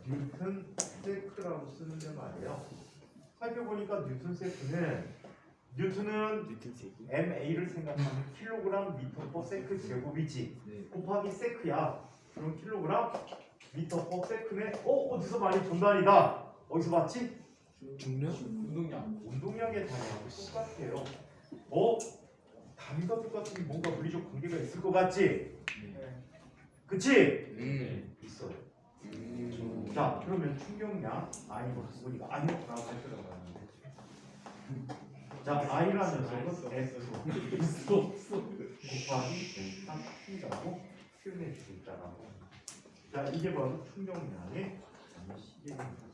뉴턴 세크라고 쓰는데 말이에요. 살펴보니까 뉴턴은 MA를 생각하면 킬로그램 미터 퍼 세크 제곱이지. 곱하기 세크야. 그럼 킬로그램 미터 퍼 세크네. 어디서 많이 본 단위다. 어디서 봤지? 운동량. 운동량의 단위하고 똑같아요. 단위가 똑같으니 뭔가 물리적 관계가 있을 것 같지? 그치? 있어요. 자, 그러면 충격량 I가 우리가 I라고 할 거라고 하는데. 자, I라는 녀석은 F 곱하기 델타 P라고 표현해 주고 있다라고. 자, 이게 바로 충격량의 시계입니다.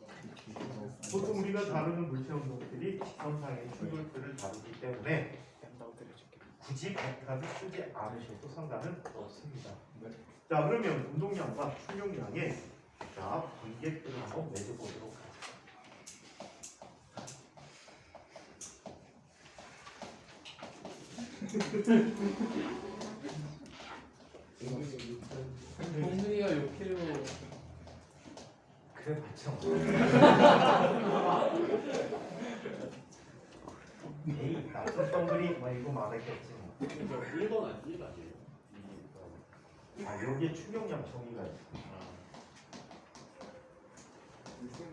보통 우리가 다루는 물체 운동들이 직선상의 충돌들을 다루기 때문에 굳이 벡터를 쓰지 않으셔도 상관은 없습니다. 자, 그러면 운동량과 충격량의 관계들을 한번 맺어보도록 하죠. 동근이가 욕해요. 그래 봤죠. A 나쁜 덩그리 뭐 이거 말했겠지 뭐. 1번 아니 1 아니에요? 아 여기에 충격량 정의가 있어.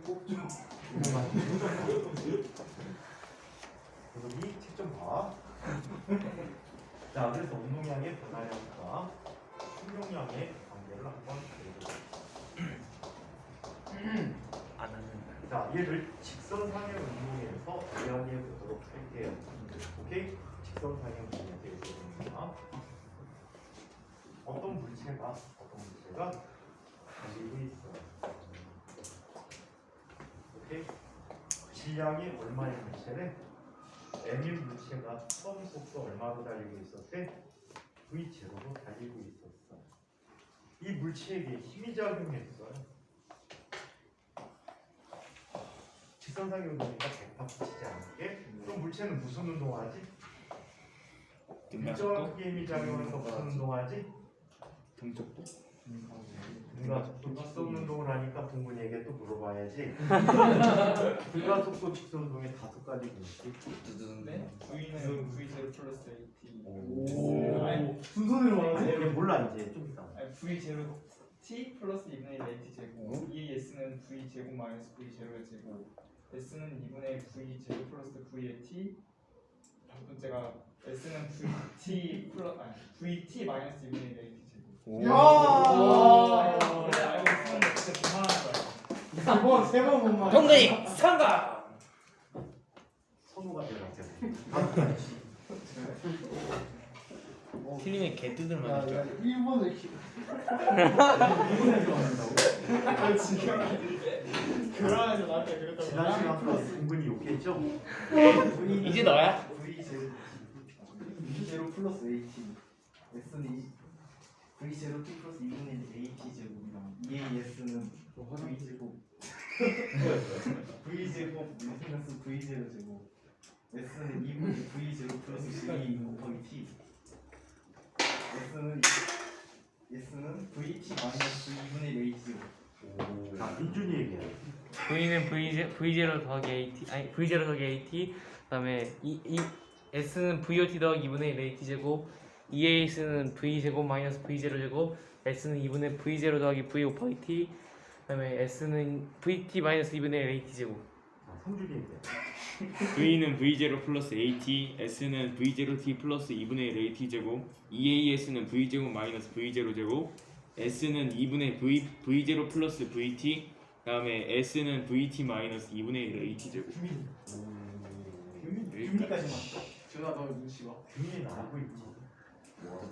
꼭좀 여기 책좀 봐. 자 그래서 운동량의 변화량과 충격량의 관계를 한번 보여줘요. 안 하는. 자 얘를 직선상의 운동에서 이야기해 보도록 할게요. 오케이? 직선상의 운동에 대해서 봅니다. 어떤 물체가 달리고 있어요. 오케이? 질량이 얼마의 물체래? m인 물체가 처음 속도 얼마로 달리고 있었대? v0로 달리고 있었어. 이 물체에게 힘이 작용했어요. 직선상의 운동이니까 백파 붙이지 않게. 그럼 물체는 무슨 운동하지? 일정한 크기의 힘이 작용해서 무슨 운동하지? 등속도? 불가속도 직선 운동을 하니까 동근이에게 또 물어봐야지. 불가속도 직선 운동에 5가지 있지. 네? V는 V0 플러스 AT. 오. 아니, 순서대로 말하지? 얘 몰라 이제 좀 이따. 아니 V0 T 플러스 2분의 1 AT 제곱. 이 S는 V 제곱 마이너스 V0의 제곱. S는 2분의 V0 플러스 V의 T. 첫 번째가 S는 VT 플러스 VT 마이너스 2분의 1 AT 제곱. 야! 그래 알고 있었는데 진짜 그만한 거야. 세번 못 말해. 동근이 상가. 선우가 되었어요. 틀리면 개 뜯을 야, 만했죠. 야, 1번을 아 지금 그러면서 나한테 그랬다고. 지난 시간부터 동근이 욕했죠? 이제 너야? V0 플러스 AT S는 V0 T 플러스 2분의 1 AT 제곱이랑 EAS는 V 제곱 V 제곱 마이너스 V0 제곱 S는 2분의 V0 플러스 V 곱하기 T S는 VT 마이너스 2분의 1 AT 제곱. 자 민준이 얘기해. V는 V0 더하기 AT 아니 V0 더하기 AT 그다음에 이 S는 VOT 더하기 2분의 1 AT 제곱 EAS는 V 제곱 마이너스 V0 제곱 S는 2분의 V0 더하기 V 곱하기 T 그다음에 S는 VT 마이너스 2분의 1 AT 제곱. 자 성준이 얘기해. V는 V0 플러스 AT, S는 V0T 플러스 2분의 1 AT 제곱, EAS는 V제곱 마이너스 V0 제곱, S는 2분의 V0 플러스 VT, 다음에 S는 VT 마이너스 2분의 1 AT 제곱. 규민까지만. 준아 너 눈치 봐. 규민이 알고 있지.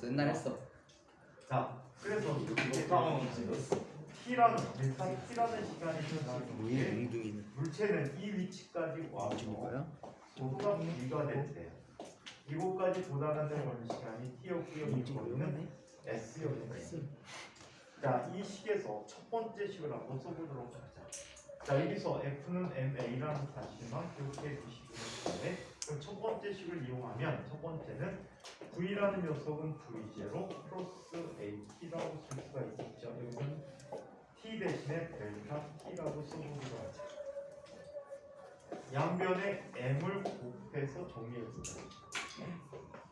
옛날 했어. 자 그래서 이렇게 까먹었지. T라는 일단 T라는 시간이 지나서 웅둥이는. 물체는 이 위치까지 와서 속도가 V가 될 때 이곳까지 도달하는 걸는 시간이 T였고요. 이 거리는 S였어요. 자, 이 식에서 첫 번째 식을 한번 써보도록 하자. 자, 여기서 F는 MA라는 사실만 기억해 주시면 되는데 그럼 첫 번째 식을 이용하면 첫 번째는 V라는 녀석은 V0 플러스 AT라고 쓸 수가 있겠죠. 여기는 T 대신에 델타 T라고 써보기로 하자. 양변에 M을 곱해서 정리해보자.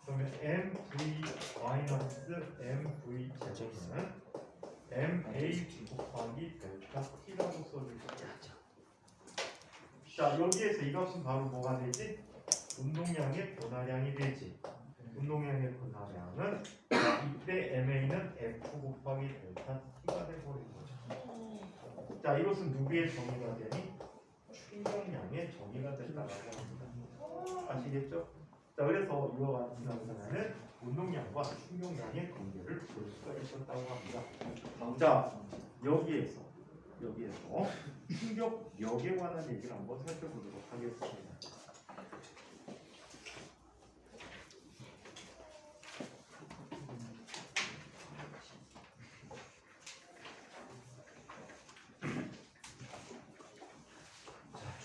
그러면 MV 마이너스 MV 제곱은 MA 곱하기 델타 T라고 써줄 수 있죠. 자, 여기에서 이 값은 바로 뭐가 되지? 운동량의 변화량이 되지. 운동량의 변화량은 이때 MA는 F 곱하기 델타 T가 되버린 거죠. 자, 이것은 누구의 정의가 되니? 충격량의 정의가 된다고 합니다. 아시겠죠? 자, 그래서 이와 같은 상황에는 운동량과 충격량의 관계를 볼 수가 있었다고 합니다. 자, 여기에서 충격력에 관한 얘기를 한번 살펴보도록 하겠습니다.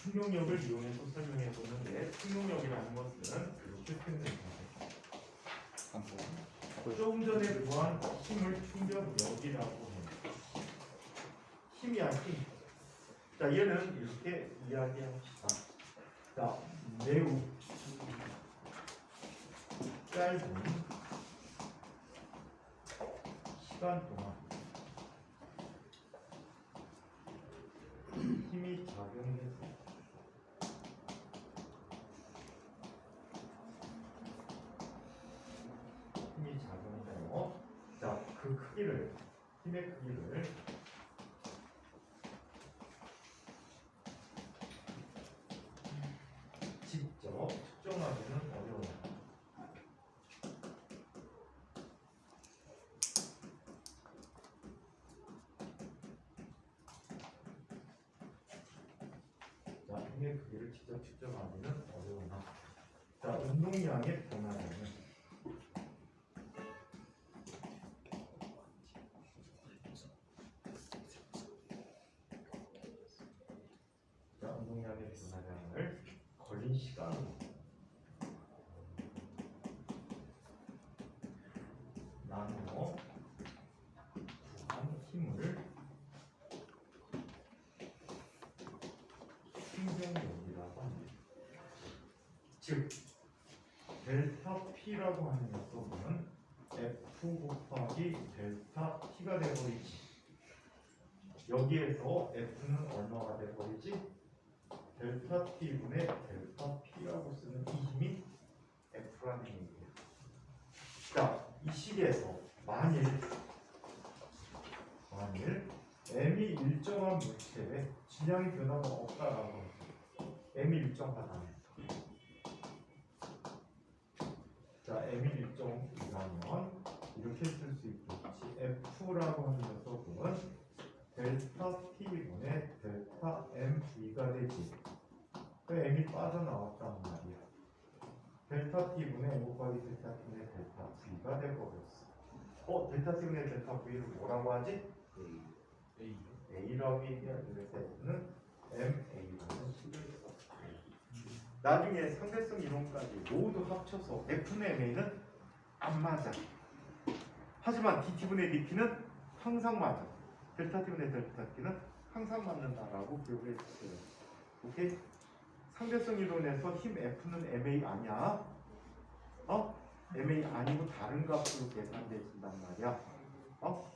충격력을 이용해서 설명해 보는데 충격력이라는 것은 이렇게 표현됩니다. 조금 전에 구한 힘을 충격력이라고 합니다. 힘이야 힘. 자 얘는 이렇게 이야기합시다. 자 매우 짧은 시간 동안 힘이 작용해서 힘이 작용해요. 자, 그 크기를 힘의 크기를 직접 측정하기는 어려워요. 자, 힘의 크기를 직접 측정하기는 어려우나, 자, 운동량의 변화량은 자, 운동량의 변화량을 걸린 시간으로 나누어 구한 힘을 충전력이라고 합니다. 즉 델타 P라고 하는 녀석은 F 곱하기 델타 T가 되어버리지. 여기에서 F는 얼마가 되어버리지? 델타 T분의 델타 P라고 쓰는 이 힘이 F라는 얘기예요. 자, 이 식에서 만일 M이 일정한 물체에 질량의 변화가 없다라고 하죠. M이 일정하다면, 자, M이 일정이라면 이렇게 쓸 수 있겠지. F라고 하는 녀석은 델타 T분의 델타 MV가 되지. 그 M이 빠져나왔단 말이야. 델타 T분의 M 곱하기 델타 T분의 델타 V가 돼버렸어. 델타 T분의 델타 V를 뭐라고 하지? A라고 얘기하는 F는 MA라는 식을 써. 나중에 상대성 이론까지 모두 합쳐서 F는 MA는 안 맞아. 하지만 DT분의 DP는 항상 맞아. 델타 T분의 델타 T는 항상 맞는다라고 기억을 해주세요. 오케이? 상대성 이론에서 힘 F는 MA 아니야. MA 아니고 다른 값으로 계산되어진단 말이야.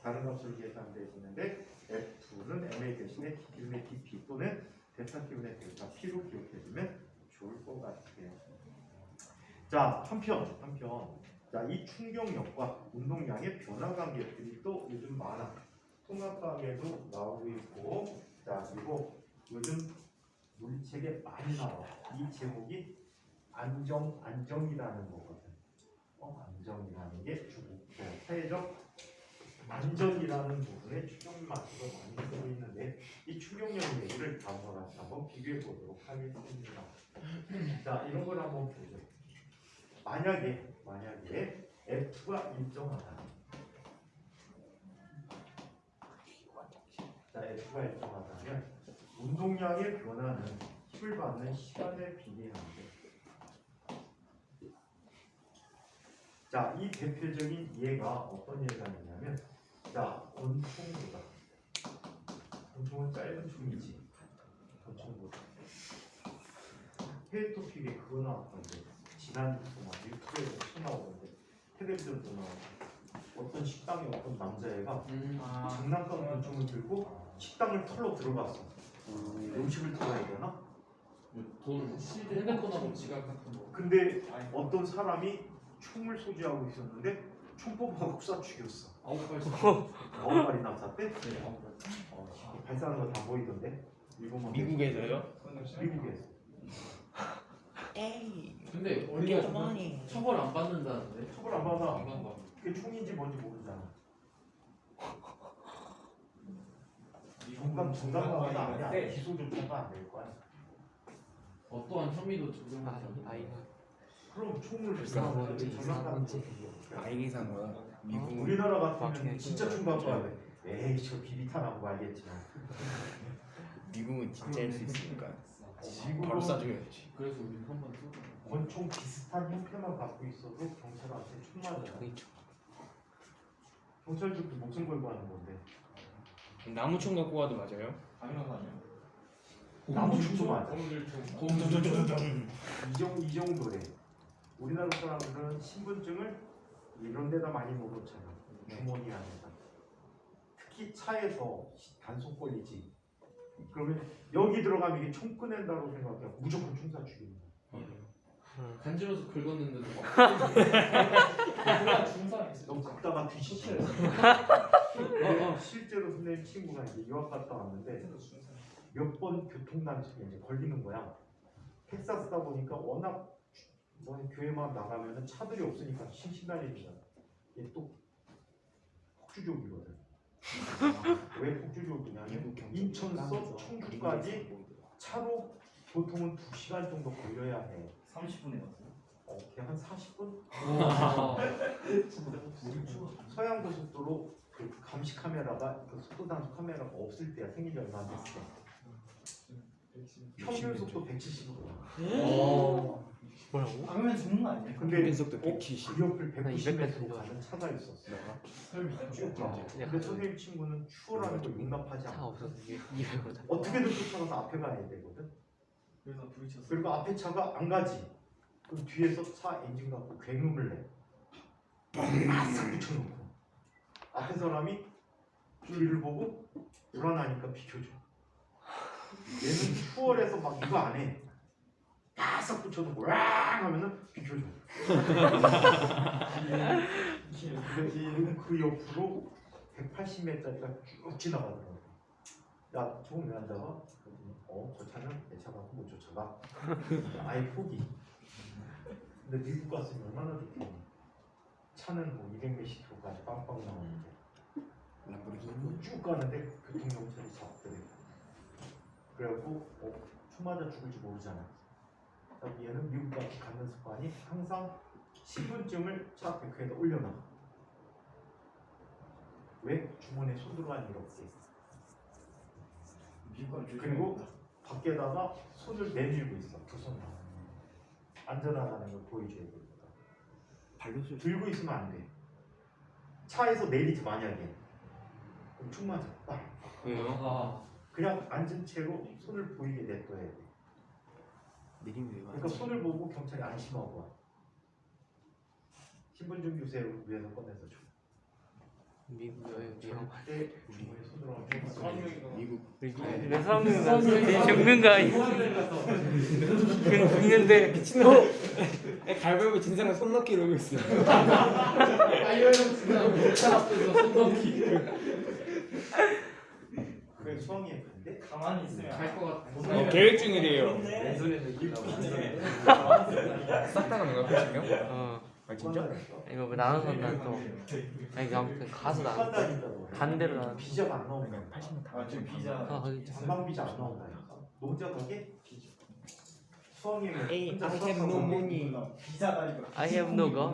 다른 값으로 계산되어지는데 F는 MA 대신에 T분의 DP 또는 델타 T분의 델타 P로 기억해주면 좋을 것 같아요. 자, 한편 자, 이 충격력과 운동량의 변화 관계들이 또 요즘 많아. 통합과학에도 나오고 있고, 자, 그리고 요즘 물리책에 많이 나와. 이 제목이 안정이라는 거거든. 안정이라는 게 주고 사회적 안전이라는 부분에 충격만으로 많이 쓰고 있는데, 이 충격력 얘기를 다음과 같이 한번 비교해 보도록 하겠습니다. 자, 이런 걸 한번 보죠. 만약에 F가 일정하다. 자, F가 일정하다면 운동량의 변화는 힘을 받는 시간에 비례하는데, 자, 이 대표적인 예가 어떤 예가 있냐면, 자, 권총보다, 권총은 짧은 총이지, 권총보다 해외 토픽에 그거 나왔던데, 지난 동안 유튜브에서 쳐나오던데, 텔레비전도 나오고, 어떤 식당에 어떤 남자애가 장난감 권총을 들고 식당을 털러 들어갔어. 음식을 털어야 되나? 돈, 핸드폰하고 지갑 같은 거. 근데 어떤 사람이 총을 소지하고 있었는데 총법하고 쏴 죽였어. 9발이나 쐈대? 네, 9발. 발사하는 거 다 보이던데? 미국에서요? 미국에서. 근데 우리가 처벌 안 받는다는데? 처벌 안 받아. 안 받아. 그게 총인지 뭔지 모르잖아. 정당방위가 아니야. 기소조차가 안 될 거야. 어떠한 혐의도 적용하지 않아. 그럼 총을 불쌍한 장난감 알기산 거야. 미국 우리나라 같으면 진짜 총 갖고 와야 돼. 에이, 저 비비탄하고 말겠지만. 미국은 진짜 할 수 있으니까 지금은 바로 쏴줘야지. 그래서 우리는 한번 쏘고. 권총 비슷한 형태만 갖고 있어도 경찰한테 총 맞아. 경찰들도 목숨 걸고 하는 건데. 나무총 갖고 가도 맞아요? 나무 총도 맞아. 오늘 좀 이 정도래. 우리나라 사람들은 신분증을 이런 데다 많이 넣어놓잖아. 주머니 안에다. 특히 차에서 단속 걸리지. 그러면 여기 들어가면 이게 총 꺼낸다고 생각해. 무조건 총사 죽이는 거야. 간지러서 긁었는데도 막 그냥 준 사람 있어. 너무 긁다가 뒤지지. 실제로 선생님 친구가 이제 유학 갔다 왔는데 몇 번 교통단속에 이제 걸리는 거야. 텍사스다 보니까 워낙 뭐 교회만 나가면은 차들이 없으니까 신신당이잖아. 얘 또 폭주족이거든. 왜 폭주족이냐면 인천서 청주까지 차로 보통은 2시간 정도 걸려야 해. 30분에 왔어요. 걔한 40분? 서양 고속도로 그 감시 카메라가 그 속도 단속 카메라가 없을 때야. 생긴 지 얼마 안 됐을 때. 평균 속도 170이야. 뭐라고? 그러면 죽는 거 아니에요? 근데 속도 170. 그 옆을 나 190m 가는 차가 있었어. 쭉 가. 근데 선생님 친구는 추월하는 걸 용납하지 차 않아. 없어서 200으로 다. 어떻게든 쫓아가서 앞에 가야 되거든. 그래서 부딪혔어요. 그리고 앞에 차가 안 가지. 그럼 뒤에서 차 엔진 갖고 굉음을 내. 싹 붙여놓고. 앞에 사람이 뒤를 보고 불안하니까 비켜줘. 얘는 추월해서 막 이거 안 해. 싹 붙여놓고 랑 하면은 비켜줘. 근데 그 옆으로 180m짜리가 쭉 지나가더라고. 야, 저건 왜 안 잡아? 그랬더니 저 차는 내 차 갖고 못 쫓아가. 아예 포기. 근데 미국 갔으면 얼마나 좋겠니? 차는 뭐 200몇십 킬로까지 빵빵 나오는데 람보르기니. 쭉 가는데 교통경찰이 잡더래. 그래갖고 총 맞아 죽을지 모르잖아. 그러니까 얘는 미국 같이 갖는 습관이 항상 신분증을 차 데크에다 올려놔. 왜? 주머니에 손 들어간 일 없게. 그리고 밖에다가 손을 내밀고 있어. 두 손 다. 안전하다는 걸 보여줘야 됩니다. 발로 쏠. 들고 있으면 안 돼. 차에서 내리지 만약에 그럼 총 맞아. 딱. 왜요? 그냥 앉은 채로 손을 보이게 냅둬야 돼. 내리면 왜 그러니까 손을 보고 경찰이 안심하고 와. 신분증 유세를 위해서 꺼내서 줘. 미국 절대 주머니에 손을 안 대고. 미국. 왜 사람들은 죽는 거 아니야? 죽는데 미친놈. 갈비뼈 진 사람 손 넣기 이러고 있어. 차 앞에서 손 넘기. 그게 수학여행 간대? 가만히 있으면 갈것 같아. 계획 중이래요. 싹 다 가는 거야, 표시경? 어. 진짜? 이거 뭐 나눠서 난또 아니 아무튼 가서 나 반대로 나. 비자가 안 나오니까 80년 다. 지금 비자 거기 관광 비자 안 나온다니까. 농자 가게 수학여행 에이, 혼자 I 수학 have no 가고 money. 비자가 이거. I have no gun.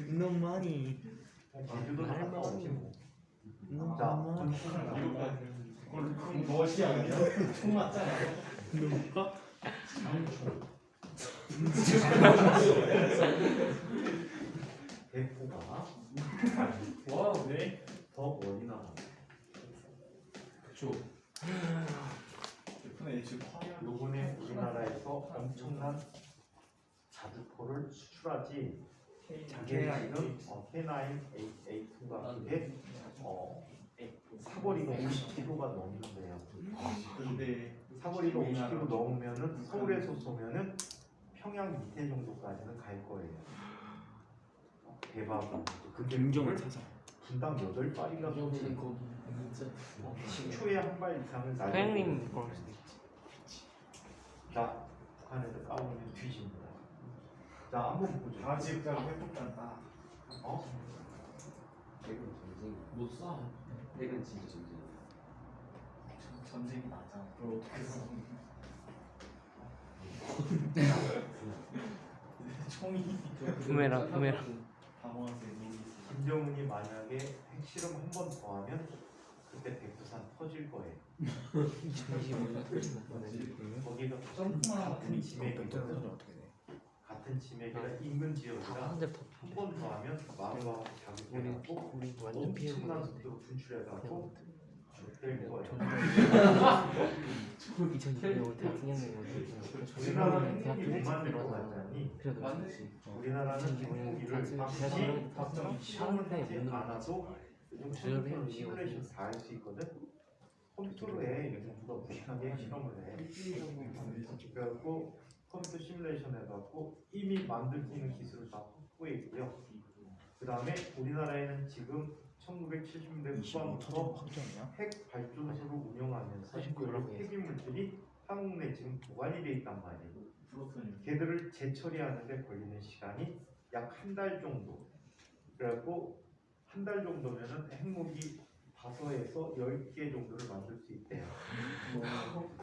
No money. 제주도 갔다 오지 뭐. No 자, money. 그럼 멋이 아니야? 총 맞잖아. 대포가 와우 네. 더 멀리 나가. 대표는 예측 화려. 요번에 우리나라에서 엄청난 자주포를 수출하지. K9은 K9A2가 그게 사거리가 50km가 넘는데요. 근데 사거리가 50km 넘으면은 서울에서 쏘면은 평양 밑에 정도까지는 갈 거예요. 대박은. 근데 김정은 그걸 사사. 분당 8발이나 쏘지. 10초에 한 발 이상을 날리고. 사장님 그럴 수도 있지. 자, 북한에서 까보면 뒤집니다. 자, 한번 보죠. 다 지역자로 회복단 딱. 못 쏴. 이건 진짜 전쟁. 전쟁이 맞아. 그걸 어떻게 사? 총이 부메랑. 방어하세요. 김정은이 만약에 핵실험 한 번 더 하면 그때 백두산 터질 거예요. 2025년. 거기가 점프만 같은 지맥이거든. 어떻게 돼? 같은 지맥이라 인근 지역이라 한대 더. 한 번 더 하면 마루하고 자극해갖고 우리 완전 피해 엄청난 보는 속도로 분출해갖고 될 거예요. 2020년 대학 2학년이거든. 우리나라는 핵무기 못 만들 것 같지? 그래도 우리나라는 핵무기를 다시 시험을 하지 않아도 요즘 컴퓨터로 시뮬레이션 다 할 수 있거든. 컴퓨터로에 요즘 누가 무식하게 실험을 해. 그래갖고 컴퓨터 시뮬레이션 해갖고 이미 만들 수 있는 기술을 다 확보해 있고요. 그 다음에 우리나라에는 지금 1970년대 후반부터 핵 발전소를 운영하면서 그 폐기 물질이 한국 내 지금 보관이 돼 있단 말이에요. 걔들을 재처리하는데 걸리는 시간이 약 한 달 정도. 그래갖고 한 달 정도면은 핵무기 5에서 10개 정도를 만들 수 있대요.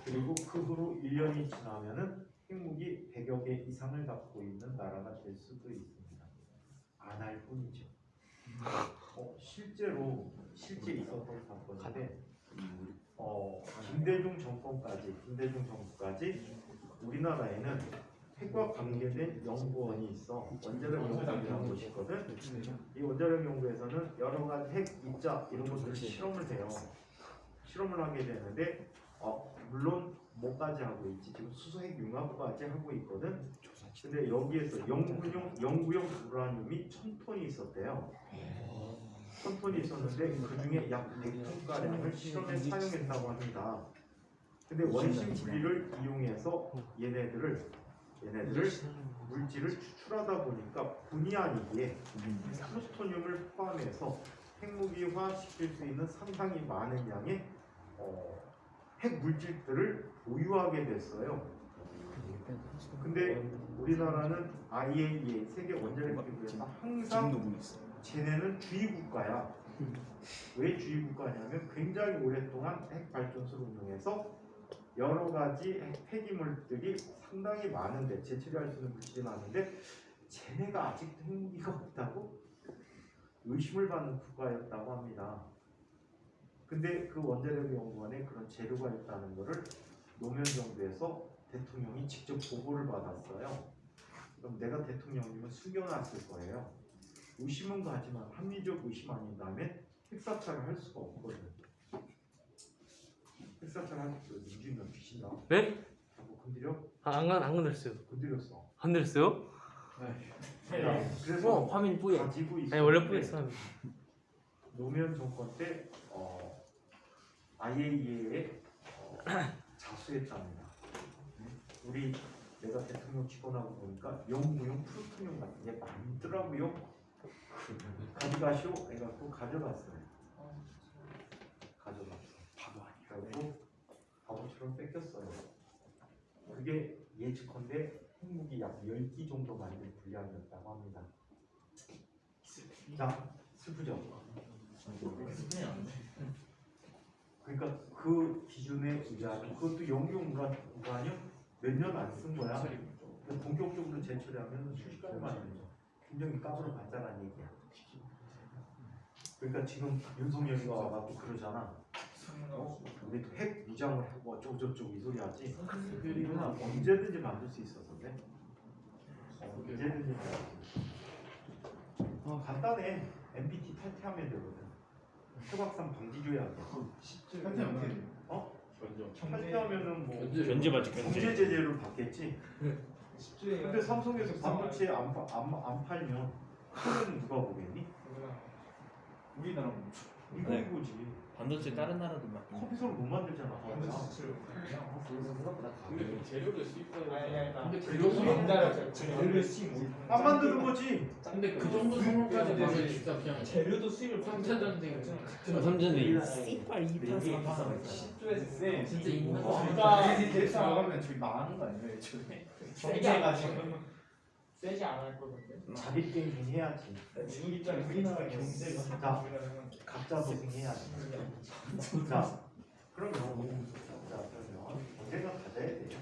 그리고 그 후로 1년이 지나면은 핵무기 100여 개 이상을 갖고 있는 나라가 될 수도 있습니다. 안 할 뿐이죠. 실제 있었던 사건인데 김대중 정부까지 우리나라에는 핵과 관계된 연구원이 있어. 원자력 연구원이라는 곳이 있거든. 이 원자력 연구에서는 여러 가지 핵 입자 이런 것들을 실험을 해요. 실험을 하게 되는데 물론 뭐까지 하고 있지? 지금 수소핵 융합까지 하고 있거든. 근데 여기에서 영구용 우라늄이 1000톤이 있었대요. 1000톤이 있었는데 그 중에 약 100톤가량을 실험에 사용했다고 합니다. 근데 원심 분리를 이용해서 얘네들을 물질을 추출하다 보니까 본의 아니게 플루토늄을 포함해서 핵무기화 시킬 수 있는 상당히 많은 양의 핵 물질들을 보유하게 됐어요. 근데 우리나라는 IAEA 세계 원자력 기구에서 항상 쟤네는 주의국가야. 왜 주의국가냐면 굉장히 오랫동안 핵 발전소를 운영해서 여러 가지 폐기물들이 상당히 많은데 재처리할 수 있는 물질이 많은데 쟤네가 아직도 핵무기가 없다고 의심을 받는 국가였다고 합니다. 근데 그 원자력 연구원에 그런 재료가 있다는 것을 노무현 정부에서 대통령이 직접 보고를 받았어요. 그럼 내가 대통령님은 숨겨놨을 거예요. 의심은 가지만 합리적 의심 아닌 다음에 핵사찰을 할 수가 없거든. 핵사찰 할 때 민주면 귀신다. 네? 자꾸 건드려? 안 건드렸어요. 건드렸어. 안 건드렸어요? 그래서 화면 뿌예. 가지고 있어. 아니 원래 뿌였어. 노무현 정권 때 IAEA에 자수했답니다. 내가 대통령 직원하고 보니까 영구용 플루토늄 같은 게 많더라고요. 가져가시오 해갖고 가져갔어요. 바보 아니라고 바보처럼 뺏겼어요. 그게 예측컨대 핵무기 약 10기 정도 만들 분량이었다고 합니다. 자, 슬프죠? 그러니까 그 기준에 의하면 그것도 영구용 우라늄 몇 년 안 쓴 거야. 본격적으로 제출하면 수십 달만 되죠. 굉장히 까불어 간단한 얘기야. 그러니까 지금 윤석열이가 와갖고 그러잖아. 우리도 핵 위장을 하고 어쩌고저쩌고 이 소리 하지. 이거는 언제든지 만들 수 있었는데. 언제든지 만들 수 있어. 간단해. MBT 탈퇴하면 되거든. 소각산 방지 조약이야. 탈퇴하면 어떻게 돼? 탈퇴하면은 뭐 견제 받지 견제. 경제 제재를 받겠지. 근데 삼성에서 반도체 안 팔면 그건 누가 보겠니? 우리나라 멈춰. 이거 이거지. 반도체 다른 나라도 막 컴퓨터를 못 만들잖아. 재료를 수입하는 근데 재료도 재료를 수입 못 안 만드는 거지. 근데 그 정도 선물까지 가면 진짜 그냥 재료도 수입을 3차 전쟁 3전에 씨발 세. 진짜 있는 거 누가 들어가면 저기 망하는 거 아니에요? 애초에. 세지 않아요. 세지 않을 거던데. 자비 게임 해야지. 우리나라 경제가 자, 각자 도생해야지. 자, 그러면 언제가 가져야 돼요.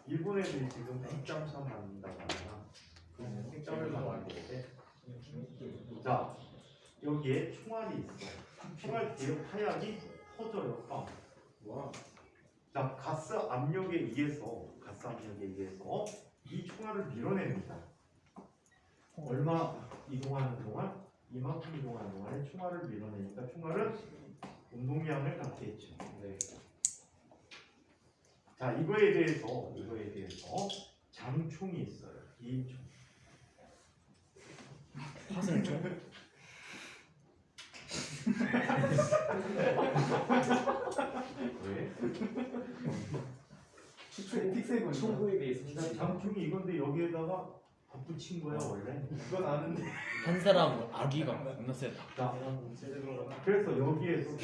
일본 애들이 지금 핵잠수함 만든다고 하잖아. 핵잠수함 만드는데 자, 여기에 총알이 있어. 총알 뒤에 화약이 터져요. 자, 가스 압력에 의해서 이 총알을 밀어냅니다. 얼마 이동하는 동안? 이만큼 이동하는 동안에 총알을 밀어내니까 총알은 운동량을 갖게 했죠. 자, 이거에 대해서 장총이 있어요. 기인총. 화살총? 왜? 최초의 픽셀 총구에 대해서 장총이 이건데 여기에다가 덧붙인 거야 원래. 이건 아는데. 한 사람 아기가 겁나 세다. 자, 그래서 여기에서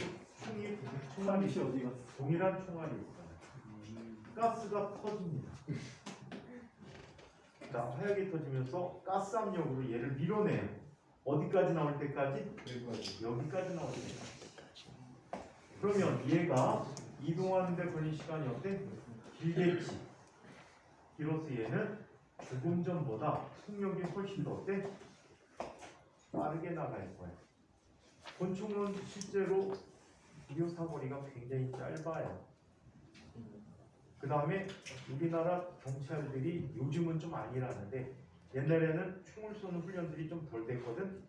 총알이 시 어디 갔어? 동일한 총알이 있어요. 가스가 터집니다. 자, 화약이 터지면서 가스 압력으로 얘를 밀어내요. 어디까지 나올 때까지? 여기까지 나올 때까지. 그러면 얘가 이동하는데 걸린 시간이 어때? 길겠지. 길어서 얘는 죽음 전보다 속력이 훨씬 더 어때? 빠르게 나갈 거야. 곤충은 실제로 기교 사거리가 굉장히 짧아요. 그 다음에 우리나라 경찰들이 요즘은 좀 아니라는데 옛날에는 총을 쏘는 훈련들이 좀 덜 됐거든.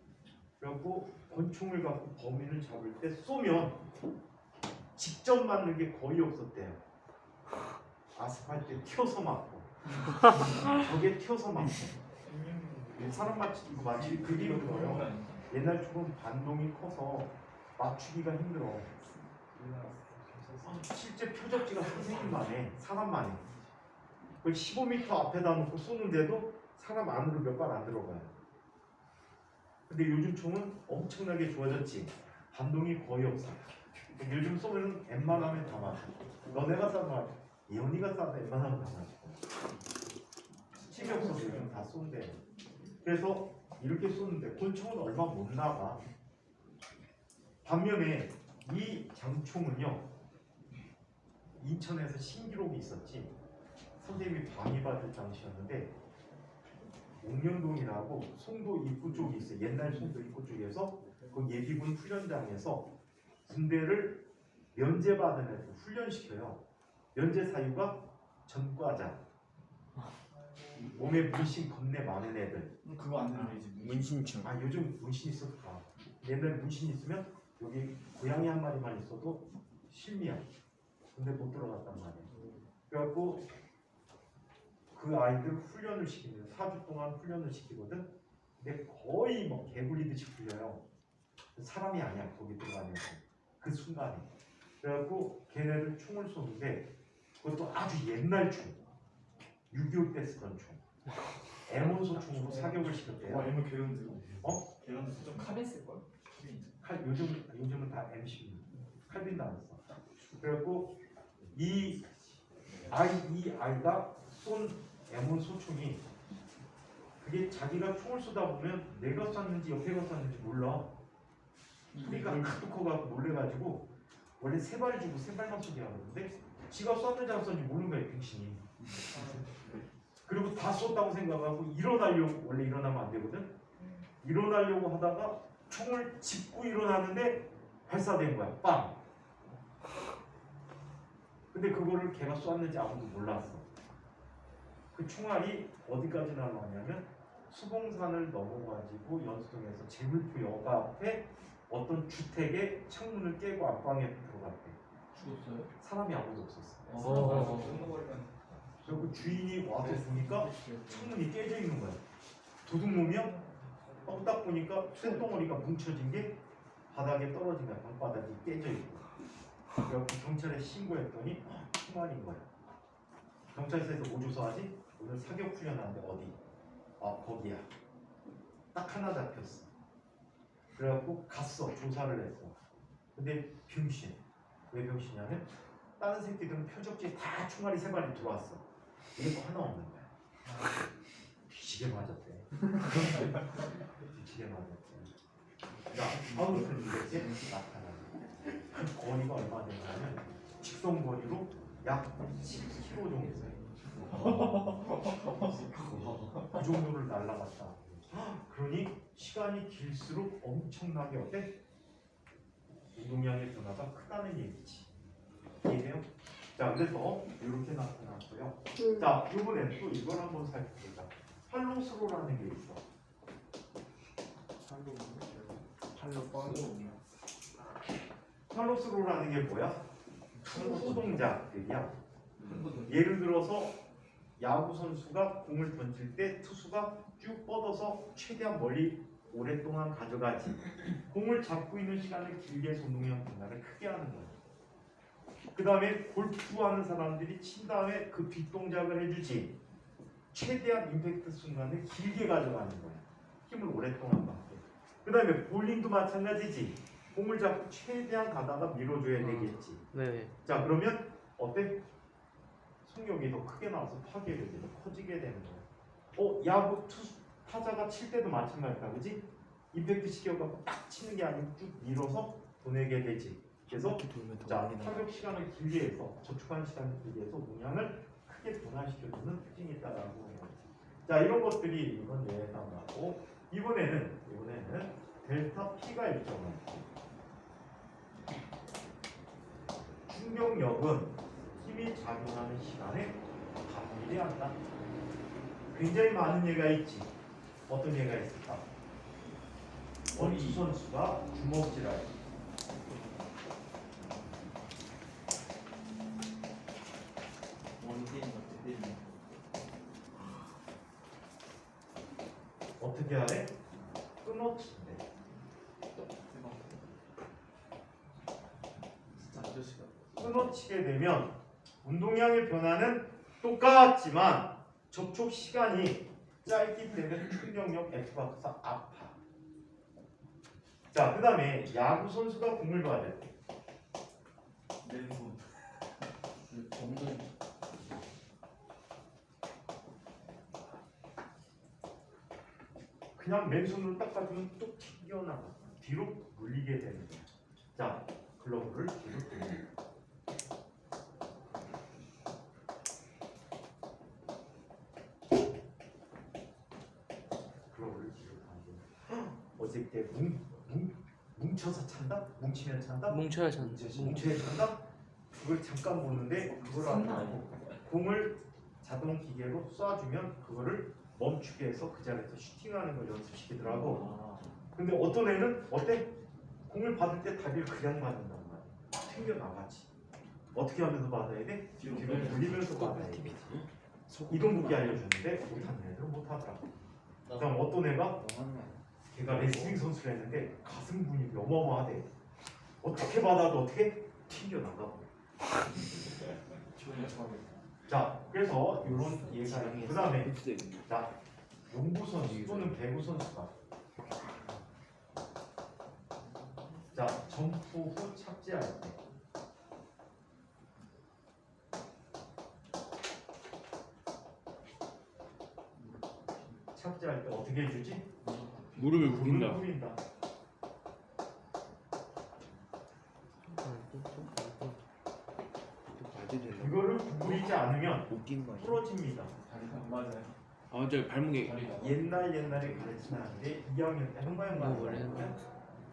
그래갖고 권총을 갖고 범인을 잡을 때 쏘면 직접 맞는 게 거의 없었대요. 아스팔트에 튀어서 맞고 저게 튀어서 맞고 사람 맞추기 이거 맞추기 그게 힘들어요. 옛날 총은 반동이 커서 맞추기가 힘들어. 실제 표적지가 선생님만 해. 사람만 해. 그걸 15m 앞에다 놓고 쏘는데도 사람 안으로 몇 발 안 들어가요. 근데 요즘 총은 엄청나게 좋아졌지. 반동이 거의 없어. 요즘 쏘면 웬만하면 다 맞아. 너네가 쏴도 예언이가 쏴도 웬만하면 다 맞아. 스팀이 없어서 요즘 다 쏜대. 그래서 이렇게 쏘는데 권총은 얼마 못 나가. 반면에 이 장총은요. 인천에서 신기록이 있었지. 선생님이 방위받을 당시였는데 옥년동이라고 송도 입구 쪽이 있어요. 옛날 송도 입구 쪽에서 그 예비군 훈련장에서 군대를 면제받은 애들 훈련시켜요. 면제 사유가 전과자. 몸에 문신 겁내 많은 애들. 그거 안 되는 애지. 문신충. 아 요즘 문신 있어도 가. 옛날 문신 있으면 여기 고양이 한 마리만 있어도 실미야. 근데 못 들어갔단 말이야. 그래갖고 그 아이들 훈련을 시키는 4주 동안 훈련을 시키거든. 근데 거의 뭐 개구리듯이 풀려요. 사람이 아니야 거기 들어가면서 그 순간에. 그래갖고 걔네들 총을 쏘는데 그것도 아주 옛날 총. 6.25 때 쓰던 총. M1소 총으로 사격을 시켰대요. 와 이거 개런드. 어? 걔는 좀 카벤 걸. 요즘은 다 M16. 칼빈도 안 써. 그래갖고 이 아이가 쏜 M1 소총이 그게 자기가 총을 쏘다 보면 내가 쐈는지 옆에가 쐈는지 몰라. 소리가 하도 커가지고 놀래가지고 원래 3발 주고 3발만 쏘게 하는데 지가 쐈는지 안 쐈는지 모르는 거야 병신이. 그리고 다 쏜다고 생각하고 일어나려고 원래 일어나면 안 되거든. 일어나려고 하다가 총을 짚고 일어나는데 발사된 거야. 빵. 근데 그거를 걔가 쐈는지 아무도 몰랐어. 그 총알이 어디까지 날아가냐면 수봉산을 넘어가지고 연수동에서 제물포 여가 앞에 어떤 주택의 창문을 깨고 안방에 들어갔대. 죽었어요? 사람이 아무도 없었어. 그리고 그 주인이 와서 보니까 창문이 깨져 있는 거야. 도둑놈이야? 딱 보니까 쇳덩어리가 뭉쳐진 게 바닥에 떨어진 거야. 방바닥이 깨져 있고. 그래서 경찰에 신고했더니 총알인 거야. 경찰서에서 뭐 조사하지? 오늘 사격 훈련하는데 어디? 아 거기야. 딱 하나 잡혔어. 그래갖고 갔어. 조사를 했어. 근데 병신. 왜 병신이냐면 다른 새끼들은 표적지에 다 총알이 3발이 들어왔어. 이게 뭐 하나 없는 거야. 뒤지게 맞았대. 뒤지게 맞았대. 자, 아무튼 이렇게 나타나는 그 거리가 얼마 되냐면 직선 거리로 약 10km 정도 돼요. 그 정도를 날아갔다. 그러니 시간이 길수록 엄청나게 어때? 운동량의 변화가 크다는 얘기지. 이해돼요? 자, 그래서 이렇게 나타났고요. 자, 이번엔 또 이걸 한번 살펴보자. 팔로스로라는 게 있어. 팔로스로라는 게 뭐야? 소동작들이야. 예를 들어서 야구 선수가 공을 던질 때 투수가 쭉 뻗어서 최대한 멀리 오랫동안 가져가지. 공을 잡고 있는 시간을 길게 해서 운동량 변화를 크게 하는 거예요. 그 다음에 골프하는 사람들이 친 다음에 그 뒷동작을 해주지. 최대한 임팩트 순간을 길게 가져가는 거야. 힘을 오랫동안 받게. 그 다음에 볼링도 마찬가지지. 공을 잡고 최대한 가다가 밀어줘야 되겠지. 네네. 자, 그러면 어때? 속력이 더 크게 나와서 파괴력이 더 커지게 되는 거야. 야구 타자가 칠 때도 마찬가지다, 그지? 임팩트 시켜갖고 딱 치는 게 아니고 쭉 밀어서 보내게 되지. 그래서 이렇게 돌면 더 자, 많이 나가. 타격 시간을 길게 해서 저축하는 시간을 길게 해서 문양을 크게 변화시켜주는 특징이 있다라고 해요. 자, 이런 것들이 이번 예에 나오고 이번에는 델타 P가 일정한 충격력은 힘이 작용하는 시간에 반비례한다. 굉장히 많은 예가 있지. 어떤 예가 있을까? 원투 선수가 주먹질할 때 어떻게 하래? 끊어친대. 진짜 아저씨가 끊어치게 되면 운동량의 변화는 똑같지만 접촉 시간이 짧기 때문에 충격력 F가 커서 아파. 자, 그 다음에 야구 선수가 공을 받을 때 왼손 없는 그냥 맨손으로 딱 받으면 뚝 튕겨나가 뒤로 물리게 되는 거야. 자, 글러브를 뒤로 돌리는 거야. 글러브를 뒤로 가고 어저께 뭉쳐서 찬다? 뭉치면 찬다? 뭉쳐야 전. 뭉쳐야 찬다? 그걸 잠깐 보는데 그걸 안 하고 공을 자동 기계로 쏴주면 그거를 멈추게 해서 그 자리에서 슈팅하는 걸 연습시키더라고. 근데 어떤 애는 어때? 공을 받을 때 다리를 그냥 맞는단 말이야. 튕겨 나가지. 어떻게 하면서 받아야 돼? 뒤로 돌리면서 받아야 돼. 이동 무기 알려줬는데 못하는 애들은 못하더라고. 그다음 어떤 애가 걔가 레슬링 선수를 했는데 가슴 근육이 어마어마하대. 어떻게 받아도 어떻게 튕겨 나가고. 자, 그래서 이런 예가 그 다음에 자, 농구 선수 또는 배구 선수가 자, 점프 후 착지할 때 착지할 때 어떻게 해주지? 무릎을 굽힌다. 굽힌다. 이거를 구부리지 않으면 웃긴 거 아니야? 부러집니다. 맞아요. 아, 저 발목에 옛날에 가르치는데 2학년 때 한과형 가르치는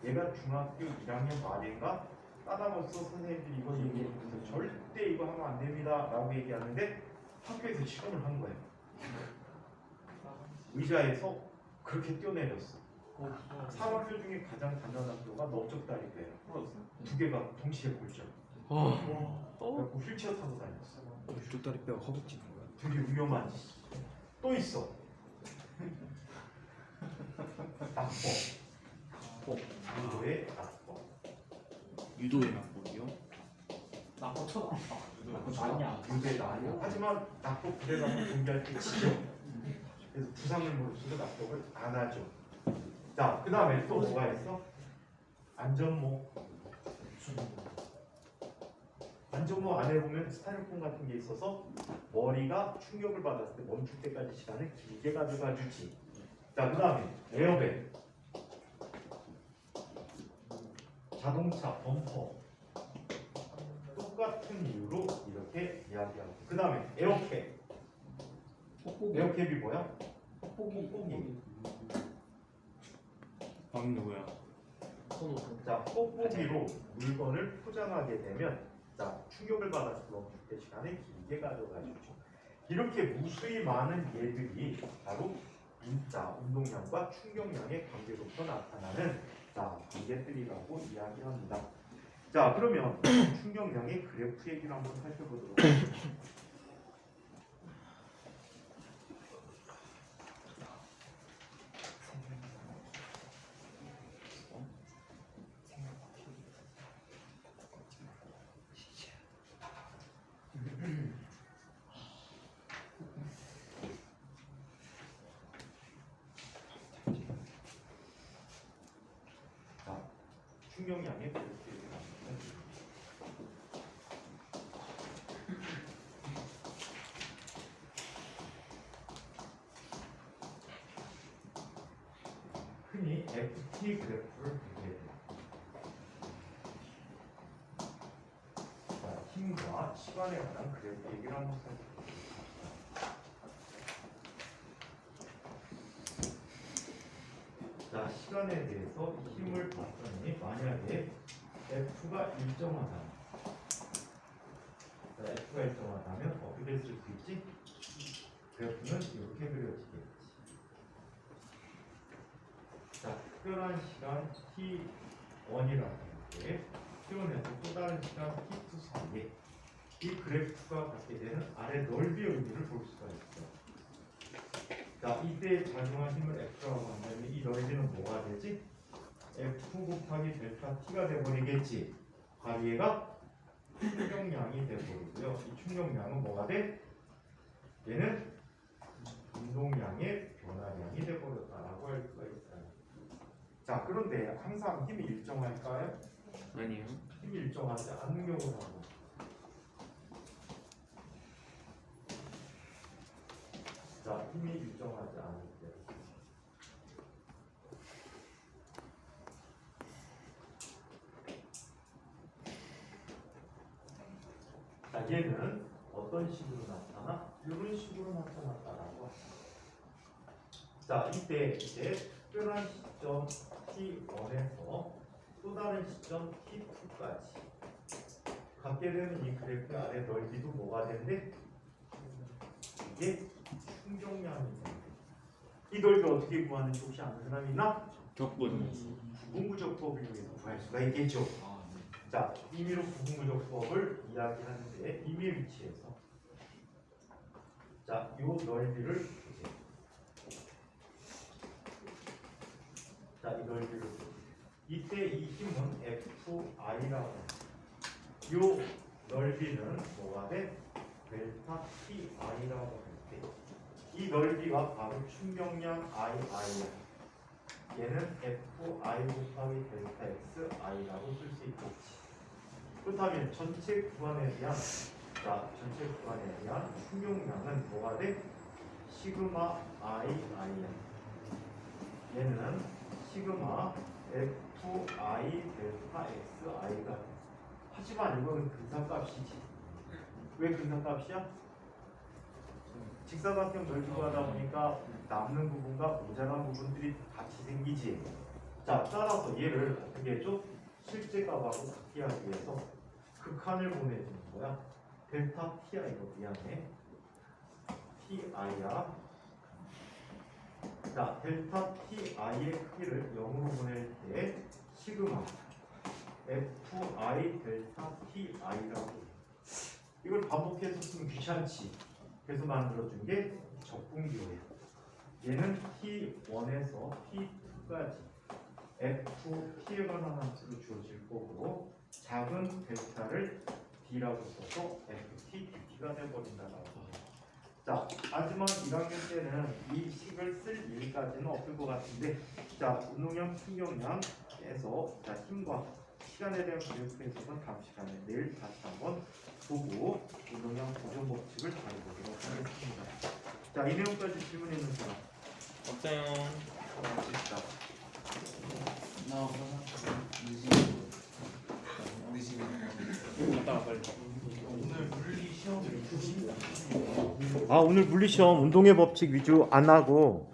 얘가 중학교 1학년 말인가 까다로웠어. 선생님들이 이거 얘기해주면서 절대 이거 하면 안 됩니다 라고 얘기하는데 학교에서 실험을 한 거예요. 의자에서 그렇게 뛰어내렸어. 사학교 중에 가장 단단한 학교가 넓적 다리뼈예요. 두 개가 동시에 골절. 그래갖고 휠체어 타고 다녔어. 두 다리 뼈가 허벅지는 거야? 되게 위험한 짓. 또 있어. 낙법. 유도의 낙법. 유도의 낙법이요? 나 뻗쳐 아니야. 유도의 낙법. 하지만 낙법 부대 가서 경기할 때 지죠. 그래서 부상을 무릅쓰고 낙법을 안 하죠. 자, 그 다음에 또 뭐가 있어? 안전모. 안전모 안에 보면 스타일폰 같은 게 있어서 머리가 충격을 받았을 때 멈출 때까지 시간을 길게 가져가 주지. 자, 그 다음에 에어백, 자동차 범퍼 똑같은 이유로 이렇게 이야기하고. 그 다음에 에어캡. 에어캡이 뭐야? 뽁뽁이. 방금 누구야? 자, 뽁뽁이로 물건을 포장하게 되면 자, 충격을 받았을 때 멈출 때 시간을 길게 가져가주죠. 이렇게 무수히 많은 예들이 바로 운동량과 충격량의 관계로부터 나타나는 자, 관계들이라고 이야기합니다. 자, 그러면 충격량의 그래프 얘기를 한번 살펴보도록 하겠습니다. 자, 충격량의 그래프를 나타냅니다. 흔히 FT 그래프를 보게 돼요. 자, 힘과 시간에 관한 그래프 얘기를 한번 살펴볼게요. 자, 시간에 대해서 힘을 봤더니 만약에 F가 일정하다. 자, F가 일정하다면 어떻게 쓸 수 있지? 그래프는 이렇게 그려지겠지. 자, 특별한 시간 T1이라고 할때 T1에서 또 다른 시간 T2 사이에 이 그래프가 갖게 되는 아래 넓이의 의미를 볼 수가 있어요. 자, 이때 작용한 힘을 F라고 한다면 이 넓이는 뭐가 되지? F 곱하기 델타 T가 돼버리겠지. 바로 얘가 충격량이 돼버리고요. 이 충격량은 뭐가 돼? 얘는 운동량의 변화량이 돼버렸다라고 할 수가 있어요. 자, 그런데 항상 힘이 일정할까요? 아니요. 힘이 일정하지 않는 경우라고. 자, 힘이 일정하지 않을 때. 자, 얘는 어떤 식으로 나타나? 이런 식으로 나타났다라고. 자, 이때 이제 특별한 시점 T1에서 또 다른 시점 T2까지 갖게 되는 이 그래프 아래 넓이도 뭐가 된대? 이게 충격량이 된대. 이 넓이 어떻게 구하는지 혹시 아는 사람이 있나? 적분. 부분구조법을 이용해서 구할 수가 있겠죠. 자, 임의로 부분구조법을 이야기하는데 임의 위치에서 자, 요 넓이를 보세요. 자, 이 넓이를 보세요. 이때 이 힘은 FI라고 합니다. 요 넓이는 뭐가 돼? 델타 TI라고 할 때 이 넓이가 바로 충격량 II야. 얘는 FI 곱하기 델타 XI라고 쓸 수 있겠지. 그렇다면 전체 구간에 대한 전체 구간에 대한 충격량은 뭐가 돼? 시그마 II야. 얘는 시그마 FI 델타 XI가. 하지만 이거는 근사값이지. 왜 근사값이야? 직사각형 넓이가 하다 보니까 남는 부분과 모자란 부분들이 같이 생기지. 자, 따라서 얘를 어떻게 해줘? 실제 값하고 같게 하기 위해서 극한을 보내주는 거야. 델타 TI로 미안해. TI야. 자, 델타 TI의 크기를 0으로 보낼 때 시그마 FI 델타 TI라고 해. 이걸 반복해서 쓰면 귀찮지. 그래서 만들어준 게 적분기호야. 얘는 T1에서 T2까지 FT에 관한 함수로 주어질 거고 작은 델타를 D라고 써서 FT, DT가 돼버린다라고. 자, 하지만 1학년 때는 이 식을 쓸 일까지는 없을 것 같은데 자, 운동량 충격량에서 자, 힘과 시간에 대한 그래프에 있어서 다음 시간에 내일 다시 한번 보고 운동량 보존 법칙을 다뤄보도록 하겠습니다. 자, 이 내용까지 질문 있는 사람 없어요. 있다. 오늘 물리 시험 운동의 법칙 위주 안 하고